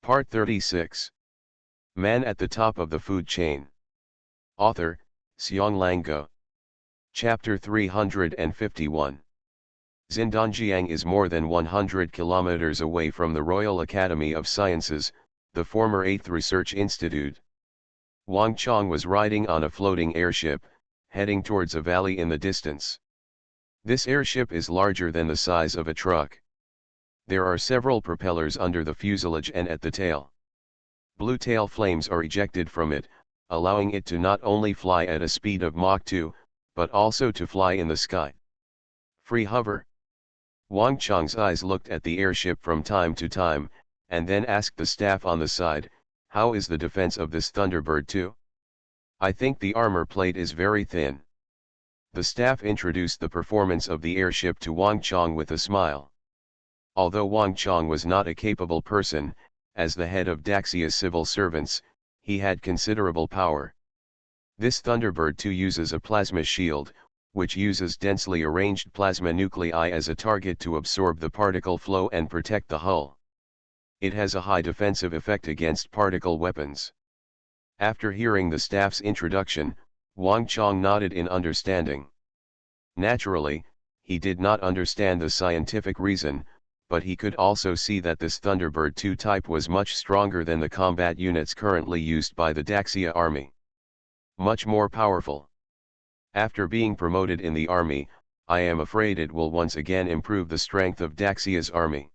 Part 36. Man at the Top of the Food Chain. Author, Xionglang Guo. Chapter 351. Xindanjiang is more than 100 kilometers away from the Royal Academy of Sciences, the former 8th Research Institute. Wang Chong was riding on a floating airship, heading towards a valley in the distance. This airship is larger than the size of a truck. There are several propellers under the fuselage and at the tail. Blue tail flames are ejected from it, allowing it to not only fly at a speed of Mach 2, but also to fly in the sky. Free hover. Wang Chong's eyes looked at the airship from time to time, and then asked the staff on the side, "How is the defense of this Thunderbird 2? I think the armor plate is very thin." The staff introduced the performance of the airship to Wang Chong with a smile. Although Wang Chong was not a capable person, as the head of Daxia's civil servants, he had considerable power. This Thunderbird 2 uses a plasma shield, which uses densely arranged plasma nuclei as a target to absorb the particle flow and protect the hull. It has a high defensive effect against particle weapons. After hearing the staff's introduction, Wang Chong nodded in understanding. Naturally, he did not understand the scientific reason, but he could also see that this Thunderbird 2 type was much stronger than the combat units currently used by the Daxia army. Much more powerful. After being promoted in the army, I am afraid it will once again improve the strength of Daxia's army.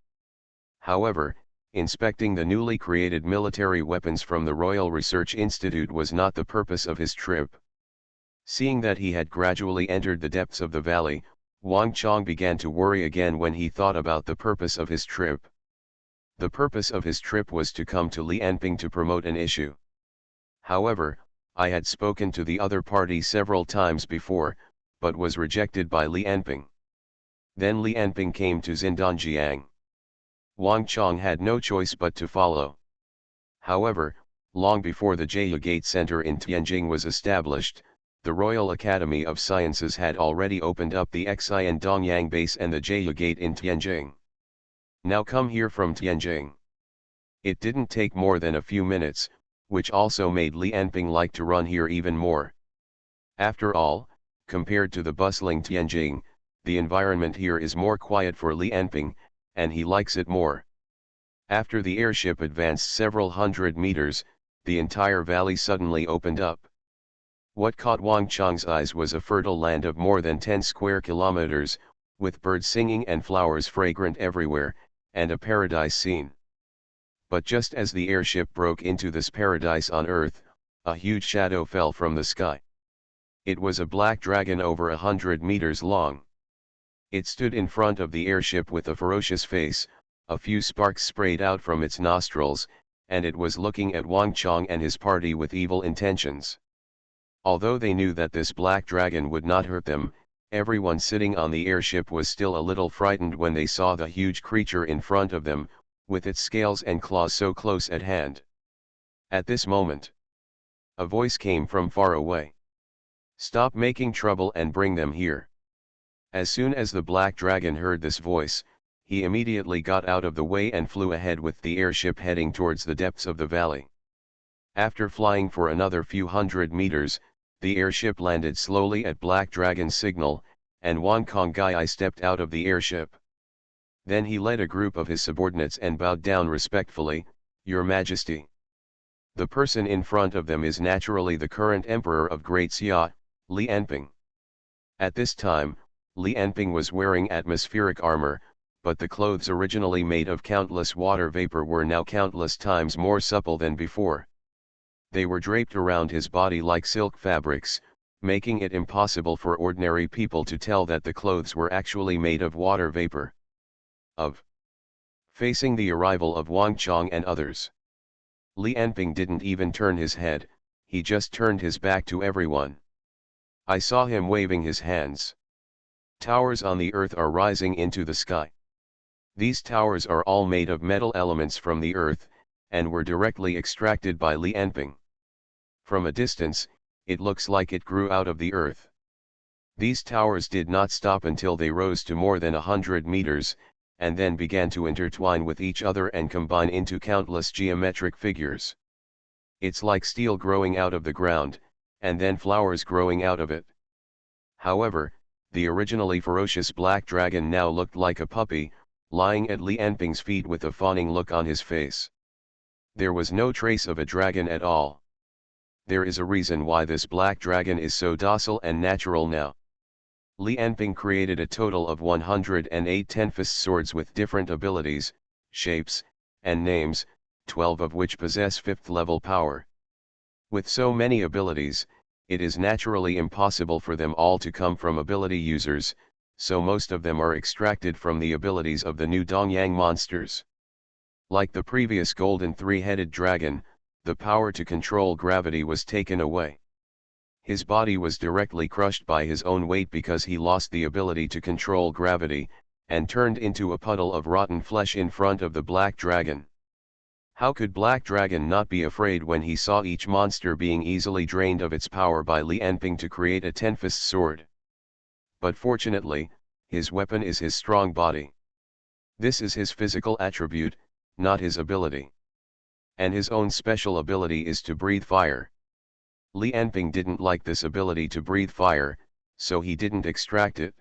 However, inspecting the newly created military weapons from the Royal Research Institute was not the purpose of his trip. Seeing that he had gradually entered the depths of the valley, Wang Chong began to worry again when he thought about the purpose of his trip. The purpose of his trip was to come to Lianping to promote an issue. However, I had spoken to the other party several times before, but was rejected by Lianping. Then Lianping came to Xindanjiang. Wang Chong had no choice but to follow. However, long before the Jia Gate Center in Tianjin was established, the Royal Academy of Sciences had already opened up the Xian Dongyang base and the Jia Gate in Tianjin. Now come here from Tianjin. It didn't take more than a few minutes, which also made Lianping like to run here even more. After all, compared to the bustling Tianjin, the environment here is more quiet for Lianping, and he likes it more. After the airship advanced several hundred meters, the entire valley suddenly opened up. What caught Wang Chong's eyes was a fertile land of more than 10 square kilometers, with birds singing and flowers fragrant everywhere, and a paradise scene. But just as the airship broke into this paradise on Earth, a huge shadow fell from the sky. It was a black dragon over 100 meters long. It stood in front of the airship with a ferocious face, a few sparks sprayed out from its nostrils, and it was looking at Wang Chong and his party with evil intentions. Although they knew that this black dragon would not hurt them, everyone sitting on the airship was still a little frightened when they saw the huge creature in front of them, with its scales and claws so close at hand. At this moment, a voice came from far away. "Stop making trouble and bring them here." As soon as the black dragon heard this voice, he immediately got out of the way and flew ahead with the airship heading towards the depths of the valley. After flying for another few hundred meters, the airship landed slowly at Black Dragon's signal, and Wang Kongai stepped out of the airship. Then he led a group of his subordinates and bowed down respectfully, "Your Majesty." The person in front of them is naturally the current emperor of Great Xia, Lianping. At this time, Lianping was wearing atmospheric armor, but the clothes originally made of countless water vapor were now countless times more supple than before. They were draped around his body like silk fabrics, making it impossible for ordinary people to tell that the clothes were actually made of water vapor. Facing the arrival of Wang Chong and others, Lianping didn't even turn his head, he just turned his back to everyone. I saw him waving his hands. Towers on the earth are rising into the sky. These towers are all made of metal elements from the earth, and were directly extracted by Lianping. From a distance, it looks like it grew out of the earth. These towers did not stop until they rose to more than 100 meters, and then began to intertwine with each other and combine into countless geometric figures. It's like steel growing out of the ground, and then flowers growing out of it. However, the originally ferocious black dragon now looked like a puppy, lying at Li Enping's feet with a fawning look on his face. There was no trace of a dragon at all. There is a reason why this black dragon is so docile and natural now. Li Enping created a total of 108 ten-fist swords with different abilities, shapes, and names, 12 of which possess 5th level power. With so many abilities, it is naturally impossible for them all to come from ability users, so most of them are extracted from the abilities of the new Dongyang monsters. Like the previous golden three-headed dragon, the power to control gravity was taken away. His body was directly crushed by his own weight because he lost the ability to control gravity, and turned into a puddle of rotten flesh in front of the black dragon. How could Black Dragon not be afraid when he saw each monster being easily drained of its power by Li Enping to create a ten-fist sword? But fortunately, his weapon is his strong body. This is his physical attribute, not his ability. And his own special ability is to breathe fire. Li Enping didn't like this ability to breathe fire, so he didn't extract it.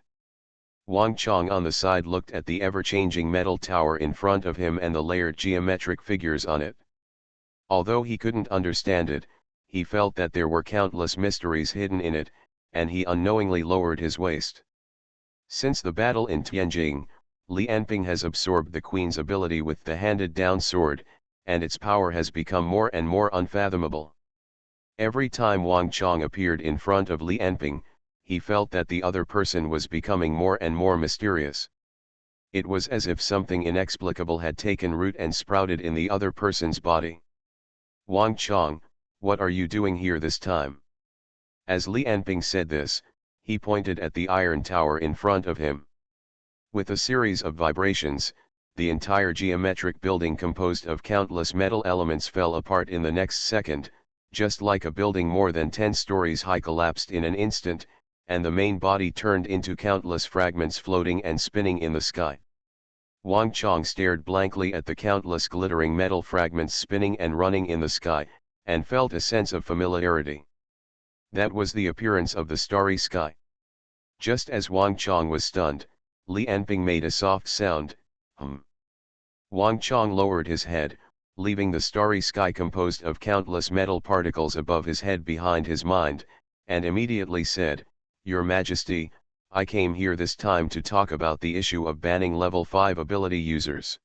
Wang Chong on the side looked at the ever-changing metal tower in front of him and the layered geometric figures on it. Although he couldn't understand it, he felt that there were countless mysteries hidden in it, and he unknowingly lowered his waist. Since the battle in Tianjing, Li Enping has absorbed the Queen's ability with the handed-down sword, and its power has become more and more unfathomable. Every time Wang Chong appeared in front of Li Enping, he felt that the other person was becoming more and more mysterious. It was as if something inexplicable had taken root and sprouted in the other person's body. Wang Chong, what are you doing here this time? As Li Enping said this, he pointed at the iron tower in front of him. With a series of vibrations, the entire geometric building composed of countless metal elements fell apart in the next second, just like a building more than 10 stories high collapsed in an instant, and the main body turned into countless fragments floating and spinning in the sky. Wang Chong stared blankly at the countless glittering metal fragments spinning and running in the sky, and felt a sense of familiarity. That was the appearance of the starry sky. Just as Wang Chong was stunned, Li Enping made a soft sound, hum. Wang Chong lowered his head, leaving the starry sky composed of countless metal particles above his head behind his mind, and immediately said, Your Majesty, I came here this time to talk about the issue of banning level 5 ability users.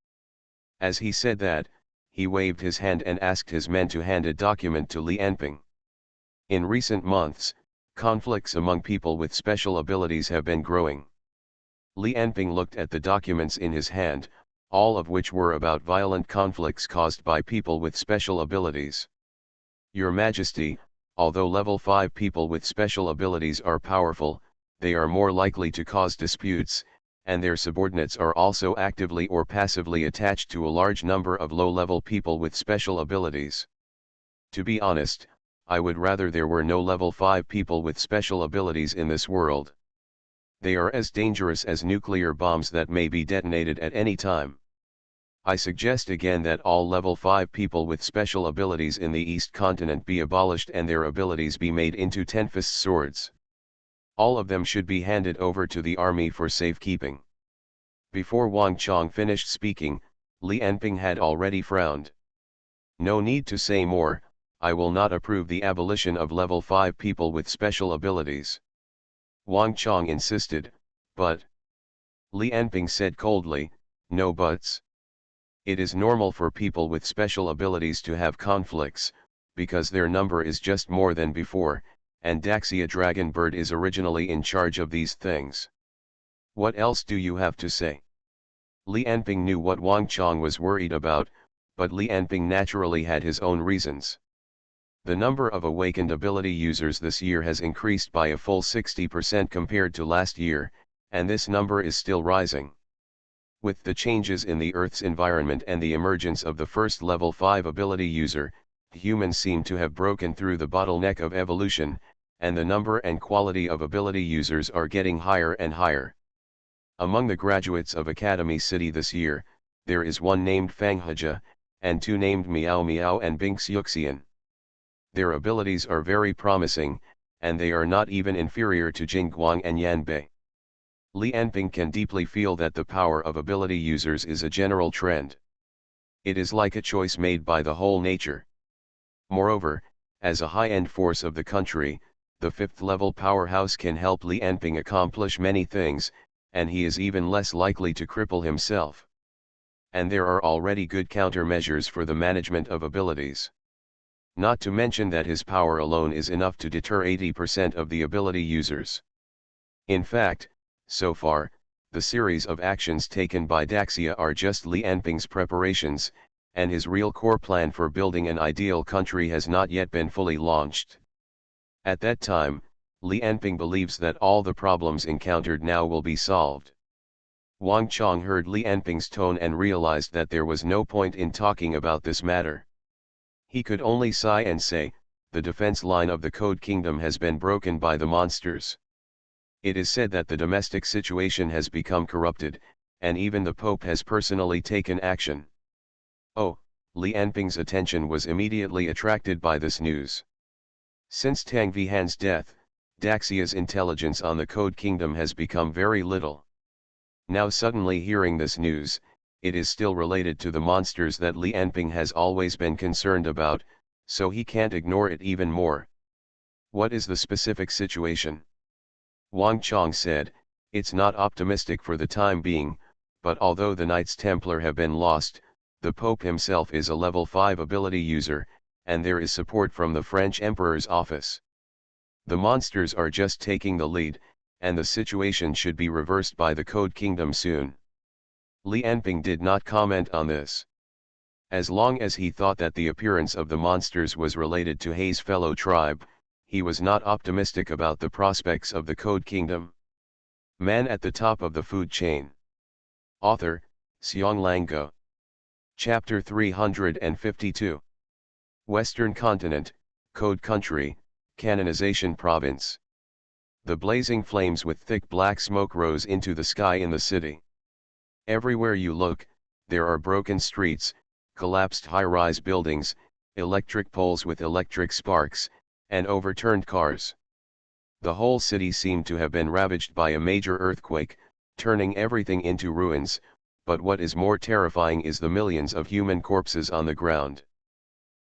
As he said that, he waved his hand and asked his men to hand a document to Li Enping. In recent months, conflicts among people with special abilities have been growing. Li Enping looked at the documents in his hand, all of which were about violent conflicts caused by people with special abilities. Your Majesty, although level 5 people with special abilities are powerful, they are more likely to cause disputes, and their subordinates are also actively or passively attached to a large number of low-level people with special abilities. To be honest, I would rather there were no level 5 people with special abilities in this world. They are as dangerous as nuclear bombs that may be detonated at any time. I suggest again that all level 5 people with special abilities in the East Continent be abolished and their abilities be made into ten-fist swords. All of them should be handed over to the army for safekeeping. Before Wang Chong finished speaking, Li Enping had already frowned. No need to say more, I will not approve the abolition of level 5 people with special abilities. Wang Chong insisted, but... Li Enping said coldly, no buts. It is normal for people with special abilities to have conflicts, because their number is just more than before, and Daxia Dragonbird is originally in charge of these things. What else do you have to say? Li Enping knew what Wang Chong was worried about, but Li Enping naturally had his own reasons. The number of awakened ability users this year has increased by a full 60% compared to last year, and this number is still rising. With the changes in the Earth's environment and the emergence of the first level 5 ability user, humans seem to have broken through the bottleneck of evolution, and the number and quality of ability users are getting higher and higher. Among the graduates of Academy City this year, there is one named Fanghaja, and two named Miao Miao and Binks Yuxian. Their abilities are very promising, and they are not even inferior to Jingguang and Yanbei. Li Anping can deeply feel that the power of ability users is a general trend. It is like a choice made by the whole nature. Moreover, as a high-end force of the country, the fifth-level powerhouse can help Li Anping accomplish many things, and he is even less likely to cripple himself. And there are already good countermeasures for the management of abilities. Not to mention that his power alone is enough to deter 80% of the ability users. In fact, so far, the series of actions taken by Daxia are just Li Anping's preparations, and his real core plan for building an ideal country has not yet been fully launched. At that time, Li Anping believes that all the problems encountered now will be solved. Wang Chong heard Li Anping's tone and realized that there was no point in talking about this matter. He could only sigh and say, the defense line of the Code Kingdom has been broken by the monsters. It is said that the domestic situation has become corrupted, and even the Pope has personally taken action. Oh, Li Anping's attention was immediately attracted by this news. Since Tang Vihan's death, Daxia's intelligence on the Code Kingdom has become very little. Now suddenly hearing this news, it is still related to the monsters that Li Anping has always been concerned about, so he can't ignore it even more. What is the specific situation? Wang Chong said, it's not optimistic for the time being, but although the Knights Templar have been lost, the Pope himself is a level 5 ability user, and there is support from the French Emperor's office. The monsters are just taking the lead, and the situation should be reversed by the Code Kingdom soon. Li Anping did not comment on this. As long as he thought that the appearance of the monsters was related to Hei's fellow tribe, he was not optimistic about the prospects of the Code Kingdom. Man at the top of the food chain. Author, Xionglang Guo. Chapter 352. Western Continent, Code Country, Canonization Province. The blazing flames with thick black smoke rose into the sky in the city. Everywhere you look, there are broken streets, collapsed high-rise buildings, electric poles with electric sparks, and overturned cars. The whole city seemed to have been ravaged by a major earthquake, turning everything into ruins, but what is more terrifying is the millions of human corpses on the ground.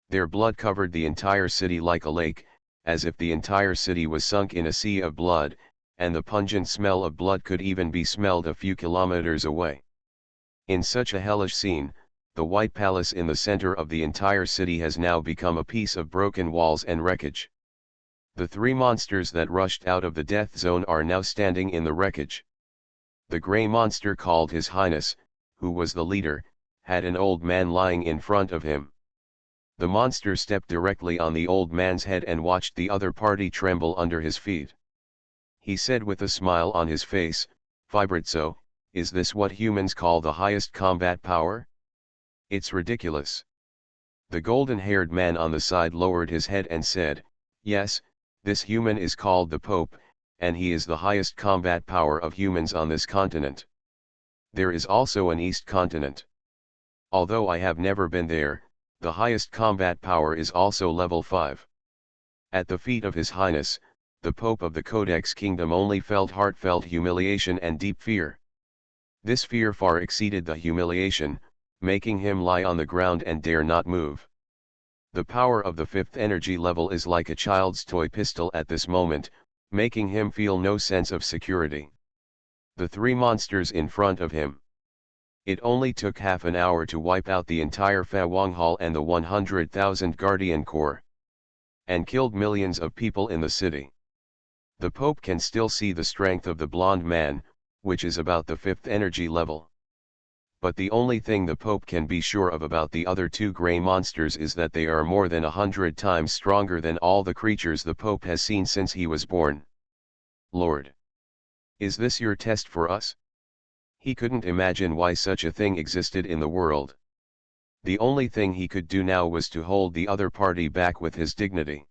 Their blood covered the entire city like a lake, as if the entire city was sunk in a sea of blood, and the pungent smell of blood could even be smelled a few kilometers away. In such a hellish scene, the White Palace in the center of the entire city has now become a piece of broken walls and wreckage. The three monsters that rushed out of the death zone are now standing in the wreckage. The gray monster called His Highness, who was the leader, had an old man lying in front of him. The monster stepped directly on the old man's head and watched the other party tremble under his feet. He said with a smile on his face, "Fibritzo, is this what humans call the highest combat power? It's ridiculous." The golden-haired man on the side lowered his head and said, "Yes, this human is called the Pope, and he is the highest combat power of humans on this continent. There is also an East continent. Although I have never been there, the highest combat power is also level 5. At the feet of His Highness, the Pope of the Codex Kingdom only felt heartfelt humiliation and deep fear. This fear far exceeded the humiliation, making him lie on the ground and dare not move. The power of the 5th energy level is like a child's toy pistol at this moment, making him feel no sense of security. The three monsters in front of him. It only took half an hour to wipe out the entire Fa Wang Hall and the 100,000 Guardian Corps, and killed millions of people in the city. The Pope can still see the strength of the blonde man, which is about the 5th energy level. But the only thing the Pope can be sure of about the other two gray monsters is that they are more than 100 times stronger than all the creatures the Pope has seen since he was born. Lord! Is this your test for us? He couldn't imagine why such a thing existed in the world. The only thing he could do now was to hold the other party back with his dignity.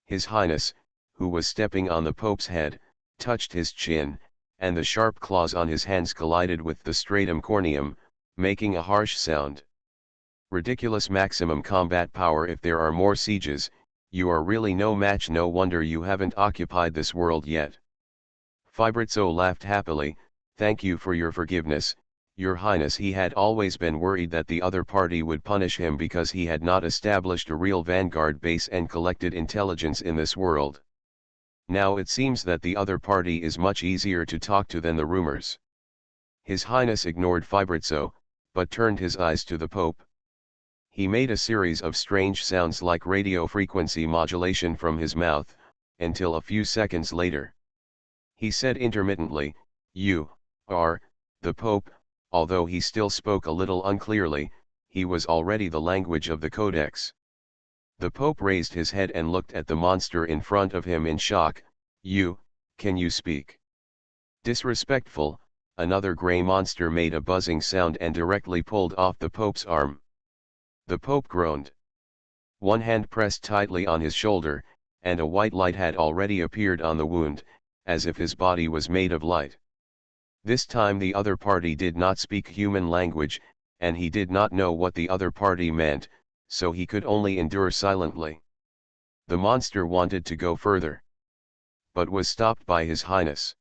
His Highness, who was stepping on the Pope's head, touched his chin, and the sharp claws on his hands collided with the stratum corneum, making a harsh sound. Ridiculous maximum combat power. If there are more sieges, you are really no match. No wonder you haven't occupied this world yet. Fibrizzo laughed happily. Thank you for your forgiveness, Your Highness. He had always been worried that the other party would punish him because he had not established a real vanguard base and collected intelligence in this world. Now it seems that the other party is much easier to talk to than the rumors. His Highness ignored Fibrizzo, but turned his eyes to the Pope. He made a series of strange sounds like radio frequency modulation from his mouth, until a few seconds later, he said intermittently, "You are the Pope." Although he still spoke a little unclearly, he was already the language of the Codex. The Pope raised his head and looked at the monster in front of him in shock. Can you speak?" "Disrespectful." Another grey monster made a buzzing sound and directly pulled off the Pope's arm. The Pope groaned. One hand pressed tightly on his shoulder, and a white light had already appeared on the wound, as if his body was made of light. This time the other party did not speak human language, and he did not know what the other party meant, so he could only endure silently. The monster wanted to go further, but was stopped by His Highness.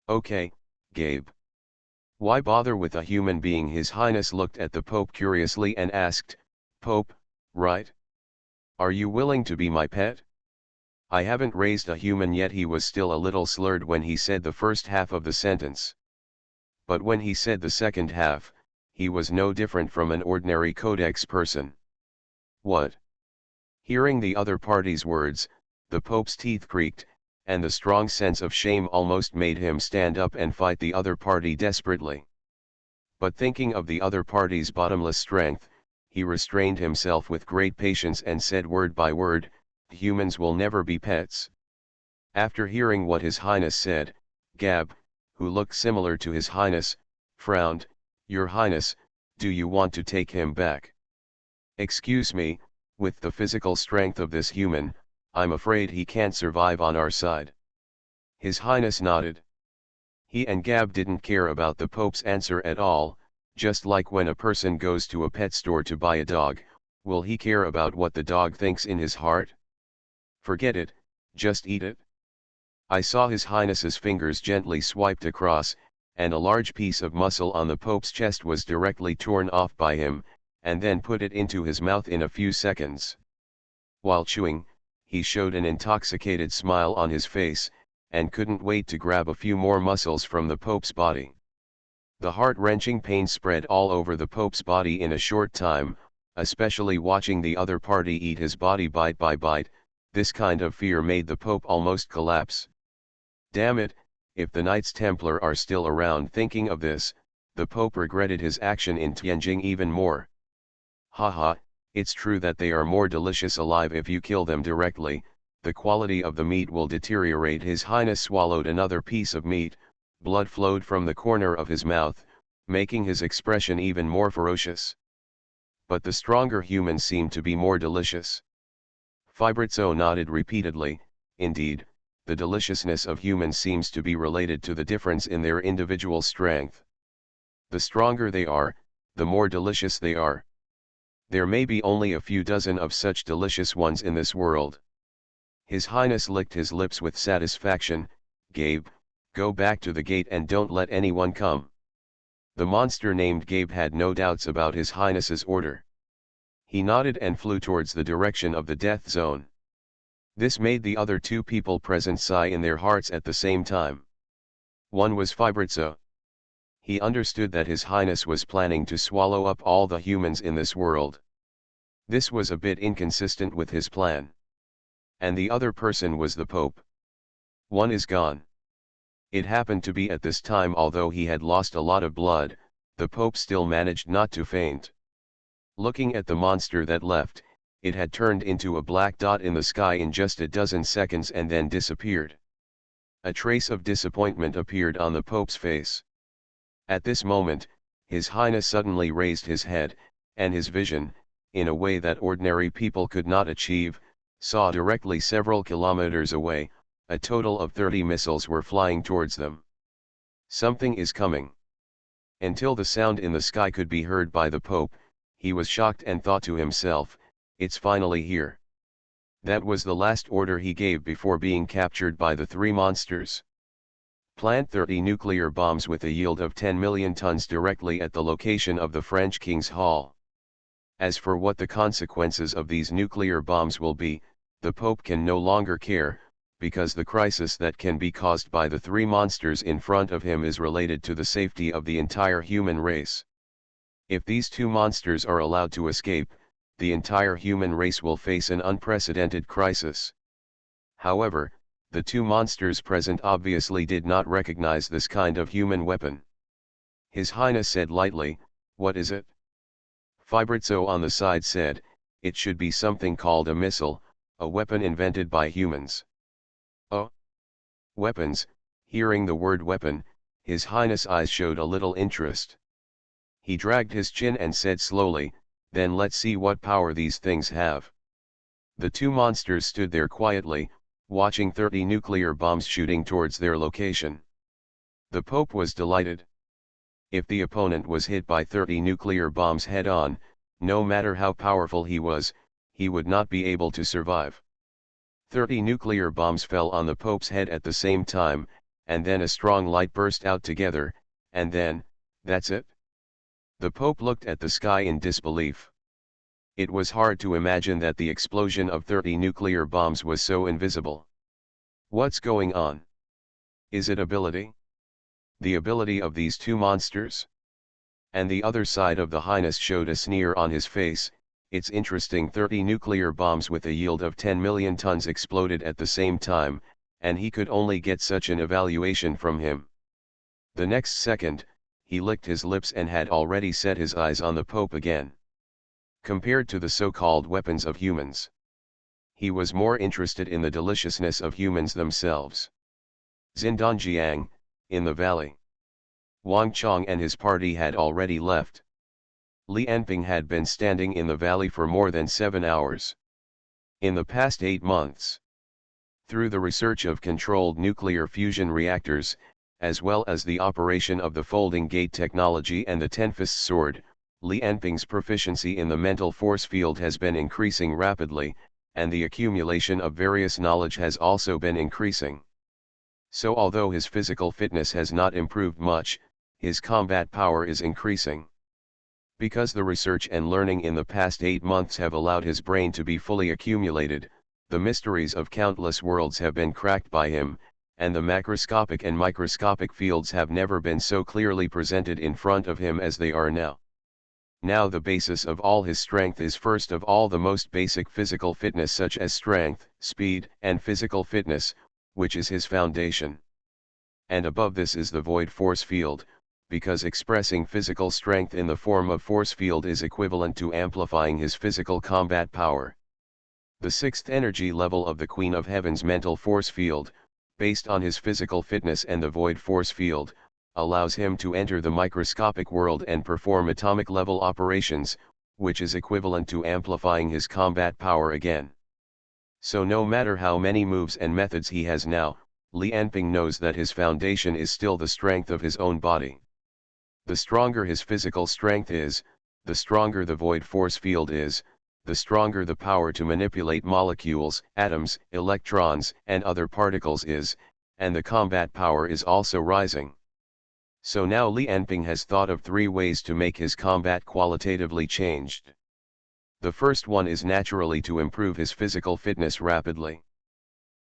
"Okay, Gabe. Why bother with a human being?" His Highness looked at the Pope curiously and asked, "Pope, right? Are you willing to be my pet?" "I haven't raised a human yet." He was still a little slurred when he said the first half of the sentence. But when he said the second half, he was no different from an ordinary Codex person. "What?" Hearing the other party's words, the Pope's teeth creaked, and the strong sense of shame almost made him stand up and fight the other party desperately. But thinking of the other party's bottomless strength, he restrained himself with great patience and said word by word, "Humans will never be pets." After hearing what His Highness said, Gab, who looked similar to His Highness, frowned. "Your Highness, do you want to take him back?" "Excuse me, with the physical strength of this human, I'm afraid he can't survive on our side." His Highness nodded. He and Gab didn't care about the Pope's answer at all. Just like when a person goes to a pet store to buy a dog, will he care about what the dog thinks in his heart? Forget it, just eat it. I saw His Highness's fingers gently swiped across, and a large piece of muscle on the Pope's chest was directly torn off by him, and then put it into his mouth in a few seconds. While chewing, he showed an intoxicated smile on his face, and couldn't wait to grab a few more muscles from the Pope's body. The heart-wrenching pain spread all over the Pope's body in a short time, especially watching the other party eat his body bite by bite. This kind of fear made the Pope almost collapse. Damn it, if the Knights Templar are still around. Thinking of this, the Pope regretted his action in Tianjin even more. Haha, it's true that they are more delicious alive if you kill them directly. The quality of the meat will deteriorate. His Highness swallowed another piece of meat. Blood flowed from the corner of his mouth, making his expression even more ferocious. But the stronger humans seemed to be more delicious. Fibrizzo nodded repeatedly. Indeed, the deliciousness of humans seems to be related to the difference in their individual strength. The stronger they are, the more delicious they are. There may be only a few dozen of such delicious ones in this world. His Highness licked his lips with satisfaction. "Gabe, go back to the gate and don't let anyone come." The monster named Gabe had no doubts about His Highness's order. He nodded and flew towards the direction of the death zone. This made the other two people present sigh in their hearts at the same time. One was Fibrizzo. He understood that His Highness was planning to swallow up all the humans in this world. This was a bit inconsistent with his plan. And the other person was the Pope. One is gone. It happened to be at this time. Although he had lost a lot of blood, the Pope still managed not to faint. Looking at the monster that left, it had turned into a black dot in the sky in just a dozen seconds and then disappeared. A trace of disappointment appeared on the Pope's face. At this moment, His Highness suddenly raised his head, and his vision, in a way that ordinary people could not achieve, saw directly several kilometers away. A total of 30 missiles were flying towards them. Something is coming. Until the sound in the sky could be heard by the Pope, he was shocked and thought to himself, "It's finally here." That was the last order he gave before being captured by the three monsters. Plant 30 nuclear bombs with a yield of 10 million tons directly at the location of the French King's Hall. As for what the consequences of these nuclear bombs will be, the Pope can no longer care, because the crisis that can be caused by the three monsters in front of him is related to the safety of the entire human race. If these two monsters are allowed to escape, the entire human race will face an unprecedented crisis. However, the two monsters present obviously did not recognize this kind of human weapon. His Highness said lightly, "What is it?" Fibrizzo on the side said, "It should be something called a missile, a weapon invented by humans." "Oh? Weapons?" Hearing the word weapon, His Highness' eyes showed a little interest. He dragged his chin and said slowly, "Then let's see what power these things have." The two monsters stood there quietly, watching 30 nuclear bombs shooting towards their location. The Pope was delighted. If the opponent was hit by 30 nuclear bombs head-on, no matter how powerful he was, he would not be able to survive. 30 nuclear bombs fell on the Pope's head at the same time, and then a strong light burst out together, and then, that's it? The Pope looked at the sky in disbelief. It was hard to imagine that the explosion of 30 nuclear bombs was so invisible. What's going on? Is it ability? The ability of these two monsters? And the other side of the Highness showed a sneer on his face. It's interesting, 30 nuclear bombs with a yield of 10 million tons exploded at the same time, and he could only get such an evaluation from him. The next second, he licked his lips and had already set his eyes on the Pope again. Compared to the so-called weapons of humans, he was more interested in the deliciousness of humans themselves. Xindanjiang, in the valley. Wang Chong and his party had already left. Li Anping had been standing in the valley for more than 7 hours. In the past 8 months, through the research of controlled nuclear fusion reactors, as well as the operation of the folding gate technology and the Ten-Fist sword, Li Anping's proficiency in the mental force field has been increasing rapidly, and the accumulation of various knowledge has also been increasing. So although his physical fitness has not improved much, his combat power is increasing. Because the research and learning in the past 8 months have allowed his brain to be fully accumulated, the mysteries of countless worlds have been cracked by him, and the macroscopic and microscopic fields have never been so clearly presented in front of him as they are now. Now the basis of all his strength is first of all the most basic physical fitness, such as strength, speed, and physical fitness, which is his foundation. And above this is the void force field, because expressing physical strength in the form of force field is equivalent to amplifying his physical combat power. The 6th energy level of the Queen of Heaven's mental force field, based on his physical fitness and the void force field, allows him to enter the microscopic world and perform atomic level operations, which is equivalent to amplifying his combat power again. So no matter how many moves and methods he has now, Li Anping knows that his foundation is still the strength of his own body. The stronger his physical strength is, the stronger the void force field is, the stronger the power to manipulate molecules, atoms, electrons, and other particles is, and the combat power is also rising. So now Li Anping has thought of 3 ways to make his combat qualitatively changed. The first one is naturally to improve his physical fitness rapidly.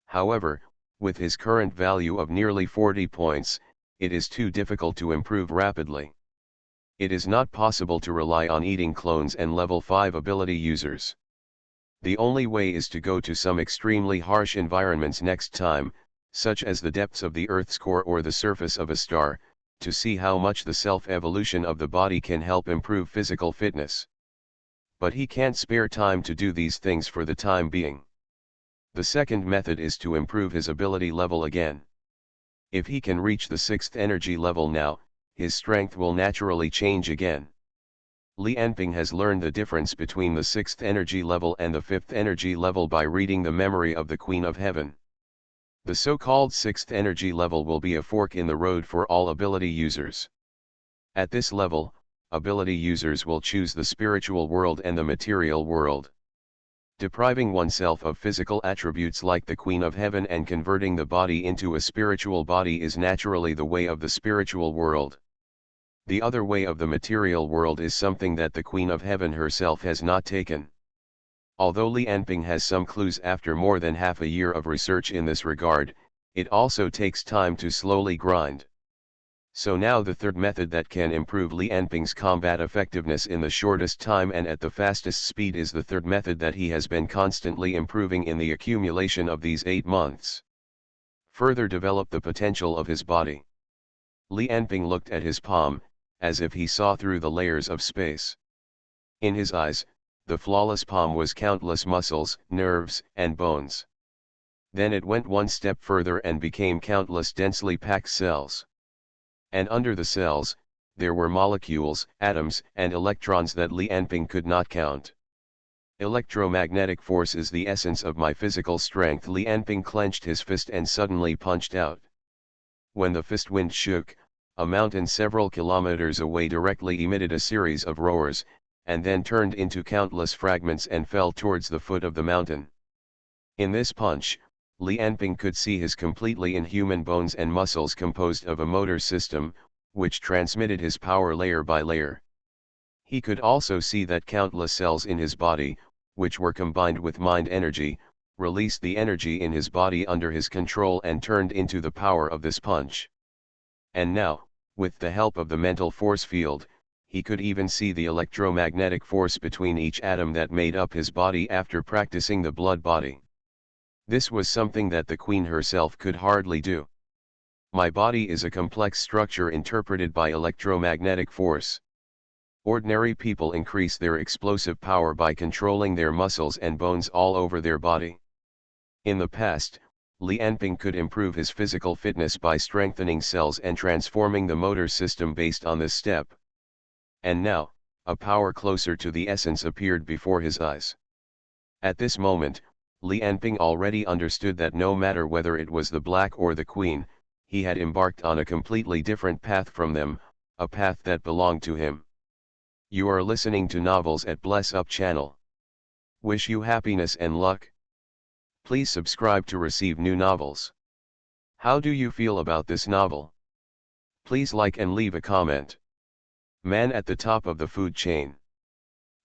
However, with his current value of nearly 40 points, it is too difficult to improve rapidly. It is not possible to rely on eating clones and level 5 ability users. The only way is to go to some extremely harsh environments next time, such as the depths of the Earth's core or the surface of a star, to see how much the self-evolution of the body can help improve physical fitness. But he can't spare time to do these things for the time being. The second method is to improve his ability level again. If he can reach the 6th energy level now, his strength will naturally change again. Li Anping has learned the difference between the 6th energy level and the 5th energy level by reading the memory of the Queen of Heaven. The so-called sixth energy level will be a fork in the road for all ability users. At this level, ability users will choose the spiritual world and the material world. Depriving oneself of physical attributes like the Queen of Heaven and converting the body into a spiritual body is naturally the way of the spiritual world. The other way of the material world is something that the Queen of Heaven herself has not taken. Although Li Anping has some clues after more than half a year of research in this regard, it also takes time to slowly grind. So now the third method that can improve Li Anping's combat effectiveness in the shortest time and at the fastest speed is the third method that he has been constantly improving in the accumulation of these 8 months. Further develop the potential of his body. Li Anping looked at his palm, as if he saw through the layers of space. In his eyes, the flawless palm was countless muscles, nerves, and bones. Then it went one step further and became countless densely packed cells. And under the cells, there were molecules, atoms, and electrons that Li Anping could not count. Electromagnetic force is the essence of my physical strength. Li Anping clenched his fist and suddenly punched out. When the fist wind shook, a mountain several kilometers away directly emitted a series of roars, and then turned into countless fragments and fell towards the foot of the mountain. In this punch, Li Anping could see his completely inhuman bones and muscles composed of a motor system, which transmitted his power layer by layer. He could also see that countless cells in his body, which were combined with mind energy, released the energy in his body under his control and turned into the power of this punch. And now, with the help of the mental force field, he could even see the electromagnetic force between each atom that made up his body after practicing the blood body. This was something that the Queen herself could hardly do. My body is a complex structure interpreted by electromagnetic force. Ordinary people increase their explosive power by controlling their muscles and bones all over their body. In the past, Li Anping could improve his physical fitness by strengthening cells and transforming the motor system based on this step. And now, a power closer to the essence appeared before his eyes. At this moment, Li Anping already understood that no matter whether it was the Black or the Queen, he had embarked on a completely different path from them, a path that belonged to him. You are listening to Novels at Bless Up channel. Wish you happiness and luck. Please subscribe to receive new novels. How do you feel about this novel? Please like and leave a comment. Man at the top of the food chain.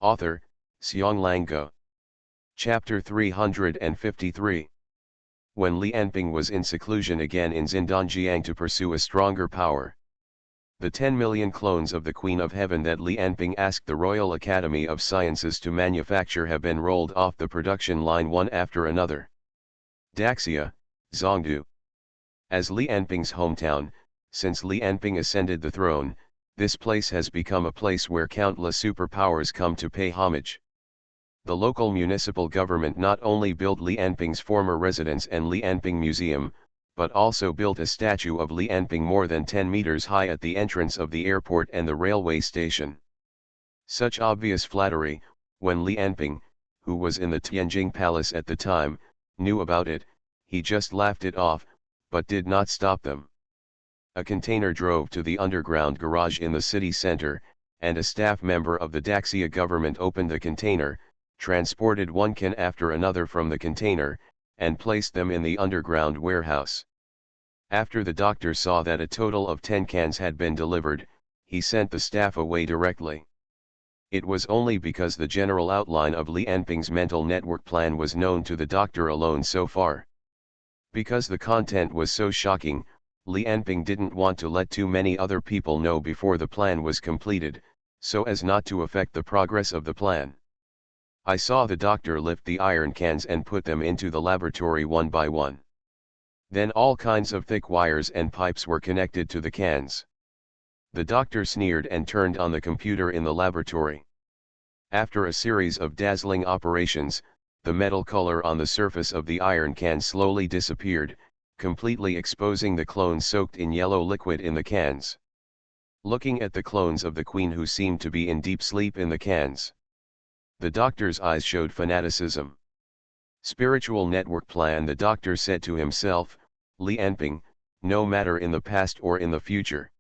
Author, Xianglang. Chapter 353. When Li Anping was in seclusion again in Xindanjiang to pursue a stronger power. The 10 million clones of the Queen of Heaven that Li Anping asked the Royal Academy of Sciences to manufacture have been rolled off the production line one after another. Daxia, Zhongdu. As Li Anping's hometown, since Li Anping ascended the throne, this place has become a place where countless superpowers come to pay homage. The local municipal government not only built Li Anping's former residence and Li Anping Museum, but also built a statue of Li Anping more than 10 meters high at the entrance of the airport and the railway station. Such obvious flattery, when Li Anping, who was in the Tianjing Palace at the time, knew about it, he just laughed it off, but did not stop them. A container drove to the underground garage in the city center, and a staff member of the Daxia government opened the container, transported one can after another from the container, and placed them in the underground warehouse. After the doctor saw that a total of 10 cans had been delivered, he sent the staff away directly. It was only because the general outline of Li Anping's mental network plan was known to the doctor alone so far. Because the content was so shocking, Li Anping didn't want to let too many other people know before the plan was completed, so as not to affect the progress of the plan. I saw the doctor lift the iron cans and put them into the laboratory one by one. Then all kinds of thick wires and pipes were connected to the cans. The doctor sneered and turned on the computer in the laboratory. After a series of dazzling operations, the metal color on the surface of the iron can slowly disappeared, completely exposing the clones soaked in yellow liquid in the cans. Looking at the clones of the Queen who seemed to be in deep sleep in the cans. The doctor's eyes showed fanaticism. Spiritual network plan, the doctor said to himself, Li Enping, no matter in the past or in the future.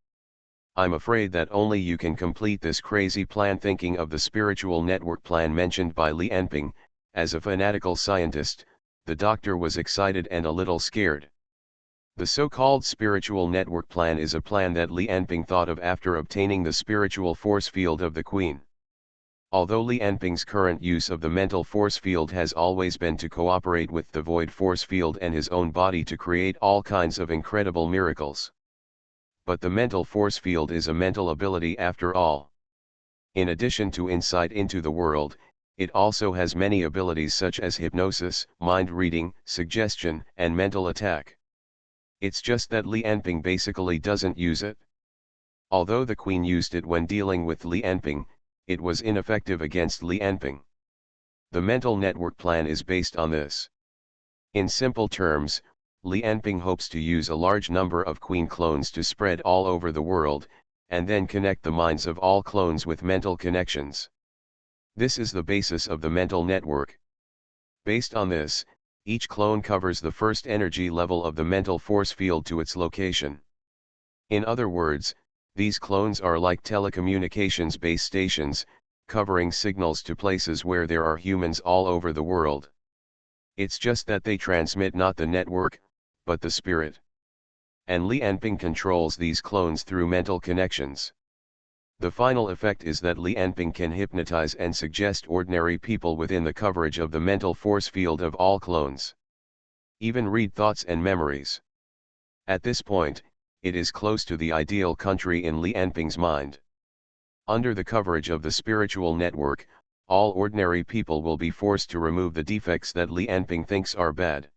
I'm afraid that only you can complete this crazy plan. Thinking of the spiritual network plan mentioned by Li Enping, as a fanatical scientist, the doctor was excited and a little scared. The so-called spiritual network plan is a plan that Li Enping thought of after obtaining the spiritual force field of the Queen. Although Li Enping's current use of the mental force field has always been to cooperate with the void force field and his own body to create all kinds of incredible miracles. But the mental force field is a mental ability after all. In addition to insight into the world, it also has many abilities such as hypnosis, mind reading, suggestion, and mental attack. It's just that Li Enping basically doesn't use it. Although the Queen used it when dealing with Li Enping, it was ineffective against Li Enping. The mental network plan is based on this. In simple terms, Li Enping hopes to use a large number of Queen clones to spread all over the world, and then connect the minds of all clones with mental connections. This is the basis of the mental network. Based on this, each clone covers the first energy level of the mental force field to its location. In other words, these clones are like telecommunications base stations, covering signals to places where there are humans all over the world. It's just that they transmit not the network, but the spirit. And Li Enping controls these clones through mental connections. The final effect is that Li Enping can hypnotize and suggest ordinary people within the coverage of the mental force field of all clones. Even read thoughts and memories. At this point, it is close to the ideal country in Li Enping's mind. Under the coverage of the spiritual network, all ordinary people will be forced to remove the defects that Li Enping thinks are bad.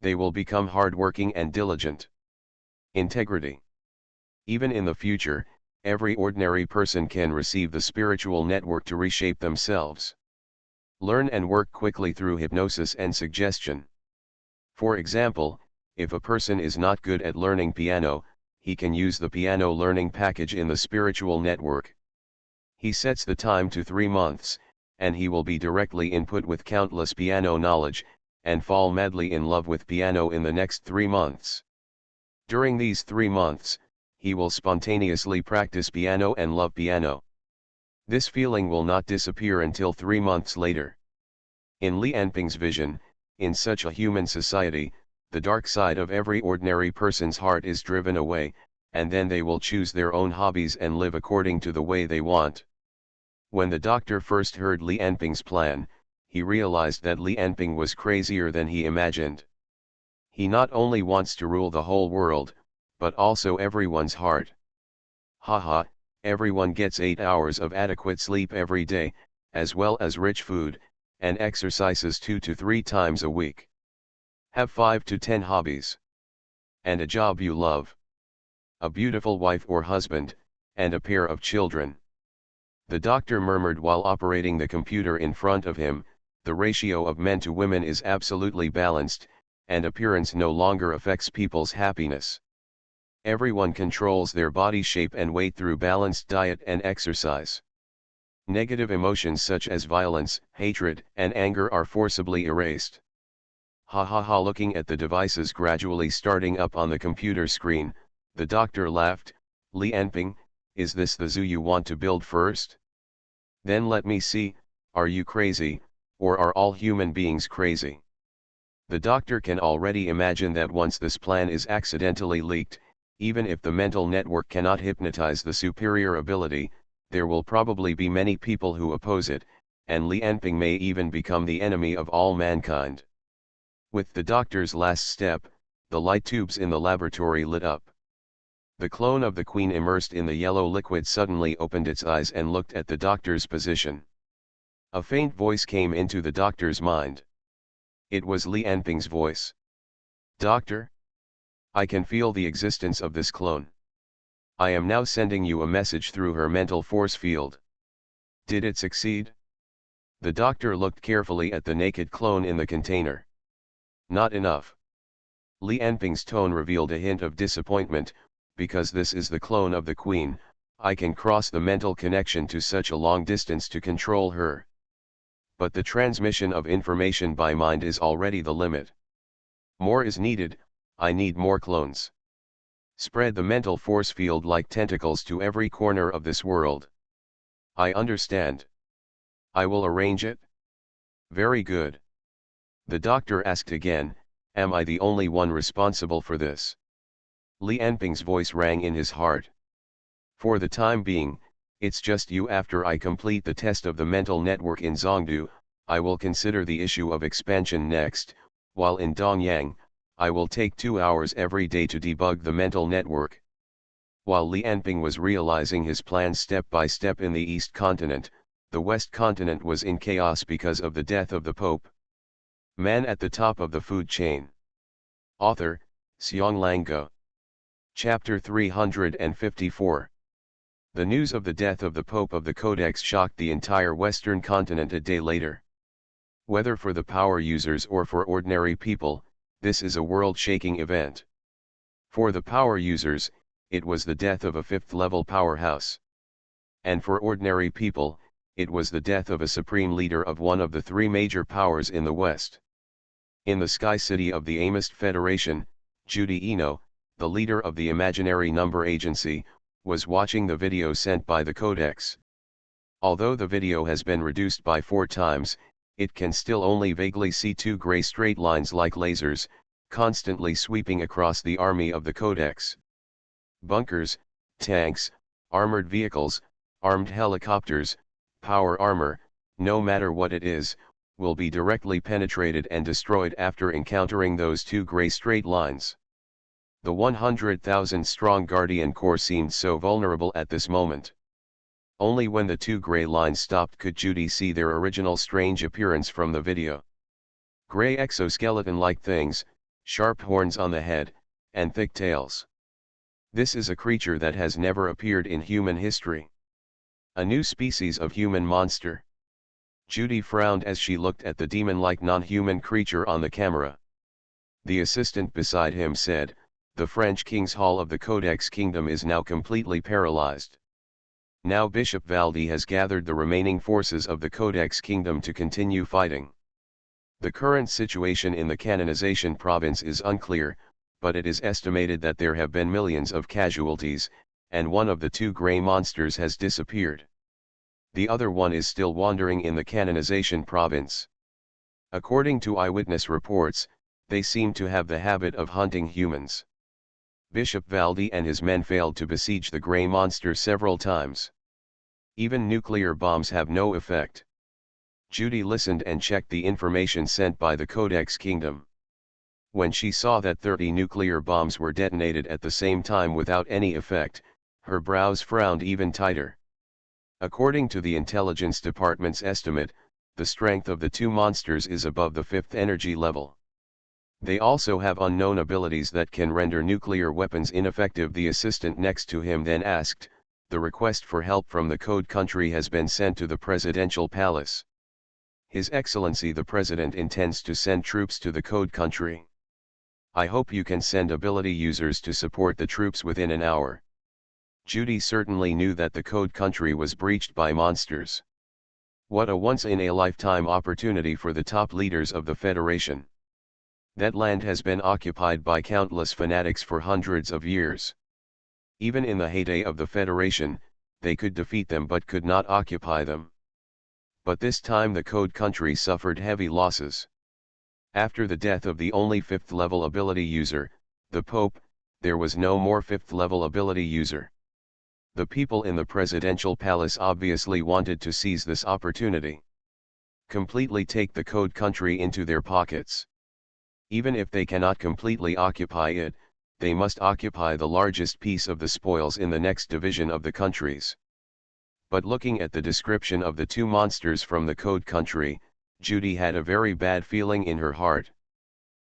They will become hardworking and diligent. Integrity. Even in the future, every ordinary person can receive the spiritual network to reshape themselves. Learn and work quickly through hypnosis and suggestion. For example, if a person is not good at learning piano, he can use the piano learning package in the spiritual network. He sets the time to 3 months, and he will be directly input with countless piano knowledge, and fall madly in love with piano in the next 3 months. During these 3 months, he will spontaneously practice piano and love piano. This feeling will not disappear until 3 months later. In Li Enping's vision, in such a human society, the dark side of every ordinary person's heart is driven away, and then they will choose their own hobbies and live according to the way they want. When the doctor first heard Li Enping's plan, he realized that Li Enping was crazier than he imagined. He not only wants to rule the whole world, but also everyone's heart. Haha, everyone gets 8 hours of adequate sleep every day, as well as rich food, and exercises 2 to 3 times a week. Have 5 to 10 hobbies. And a job you love. A beautiful wife or husband, and a pair of children. The doctor murmured while operating the computer in front of him, the ratio of men to women is absolutely balanced, and appearance no longer affects people's happiness. Everyone controls their body shape and weight through balanced diet and exercise. Negative emotions such as violence, hatred, and anger are forcibly erased. Ha ha ha. Looking at the devices gradually starting up on the computer screen, the doctor laughed. Li Enping, is this the zoo you want to build first? Then let me see, are you crazy, or are all human beings crazy? The doctor can already imagine that once this plan is accidentally leaked, even if the mental network cannot hypnotize the superior ability, there will probably be many people who oppose it, and Li Enping may even become the enemy of all mankind. With the doctor's last step, the light tubes in the laboratory lit up. The clone of the Queen immersed in the yellow liquid suddenly opened its eyes and looked at the doctor's position. A faint voice came into the doctor's mind. It was Li Enping's voice. Doctor? I can feel the existence of this clone. I am now sending you a message through her mental force field. Did it succeed? The doctor looked carefully at the naked clone in the container. Not enough. Li Enping's tone revealed a hint of disappointment. Because this is the clone of the Queen, I can cross the mental connection to such a long distance to control her. But the transmission of information by mind is already the limit. More is needed. I need more clones. Spread the mental force field like tentacles to every corner of this world. I understand. I will arrange it. Very good. The doctor asked again, am I the only one responsible for this? Li Enping's voice rang in his heart. For the time being, it's just you. After I complete the test of the mental network in Zhongdu, I will consider the issue of expansion next. While in Dongyang, I will take 2 hours every day to debug the mental network. While Li Enping was realizing his plans step by step in the East Continent, the West Continent was in chaos because of the death of the Pope. Man at the top of the food chain. Author, Xionglang Guo. Chapter 354. The news of the death of the Pope of the Codex shocked the entire Western continent a day later. Whether for the power users or for ordinary people, this is a world-shaking event. For the power users, it was the death of a fifth-level powerhouse. And for ordinary people, it was the death of a supreme leader of one of the three major powers in the West. In the Sky City of the Amist Federation, Judy Eno, the leader of the Imaginary Number Agency, was watching the video sent by the Codex. Although the video has been reduced by 4 times, it can still only vaguely see 2 gray straight lines like lasers, constantly sweeping across the army of the Codex. Bunkers, tanks, armored vehicles, armed helicopters, power armor, no matter what it is, will be directly penetrated and destroyed after encountering those 2 gray straight lines. The 100,000-strong Guardian Corps seemed so vulnerable at this moment. Only when the 2 gray lines stopped could Judy see their original strange appearance from the video. Gray exoskeleton-like things, sharp horns on the head, and thick tails. This is a creature that has never appeared in human history. A new species of human monster. Judy frowned as she looked at the demon-like non-human creature on the camera. The assistant beside him said, "The French King's Hall of the Codex Kingdom is now completely paralyzed. Now Bishop Valdi has gathered the remaining forces of the Codex Kingdom to continue fighting. The current situation in the canonization province is unclear, but it is estimated that there have been millions of casualties, and one of the 2 gray monsters has disappeared. The other one is still wandering in the canonization province. According to eyewitness reports, they seem to have the habit of hunting humans. Bishop Valdi and his men failed to besiege the gray monster several times. Even nuclear bombs have no effect." Judy listened and checked the information sent by the Codex Kingdom. When she saw that 30 nuclear bombs were detonated at the same time without any effect, her brows frowned even tighter. According to the Intelligence Department's estimate, the strength of the 2 monsters is above the 5th energy level. They also have unknown abilities that can render nuclear weapons ineffective. The assistant next to him then asked, "The request for help from the Code Country has been sent to the Presidential Palace. His Excellency the President intends to send troops to the Code Country. I hope you can send ability users to support the troops within an hour." Judy certainly knew that the Code Country was breached by monsters. What a once-in-a-lifetime opportunity for the top leaders of the Federation. That land has been occupied by countless fanatics for hundreds of years. Even in the heyday of the Federation, they could defeat them but could not occupy them. But this time the Code Country suffered heavy losses. After the death of the only 5th-level ability user, the Pope, there was no more 5th-level ability user. The people in the Presidential Palace obviously wanted to seize this opportunity. Completely take the Code Country into their pockets. Even if they cannot completely occupy it, they must occupy the largest piece of the spoils in the next division of the countries. But looking at the description of the 2 monsters from the Code Country, Judy had a very bad feeling in her heart.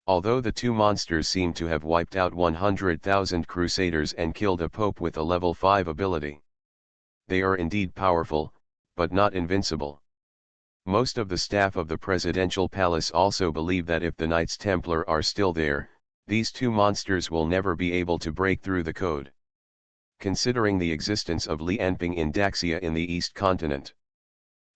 Although the 2 monsters seem to have wiped out 100,000 crusaders and killed a pope with a level 5 ability. They are indeed powerful, but not invincible. Most of the staff of the Presidential Palace also believe that if the Knights Templar are still there, these 2 monsters will never be able to break through the code. Considering the existence of Li Enping in Daxia in the East Continent,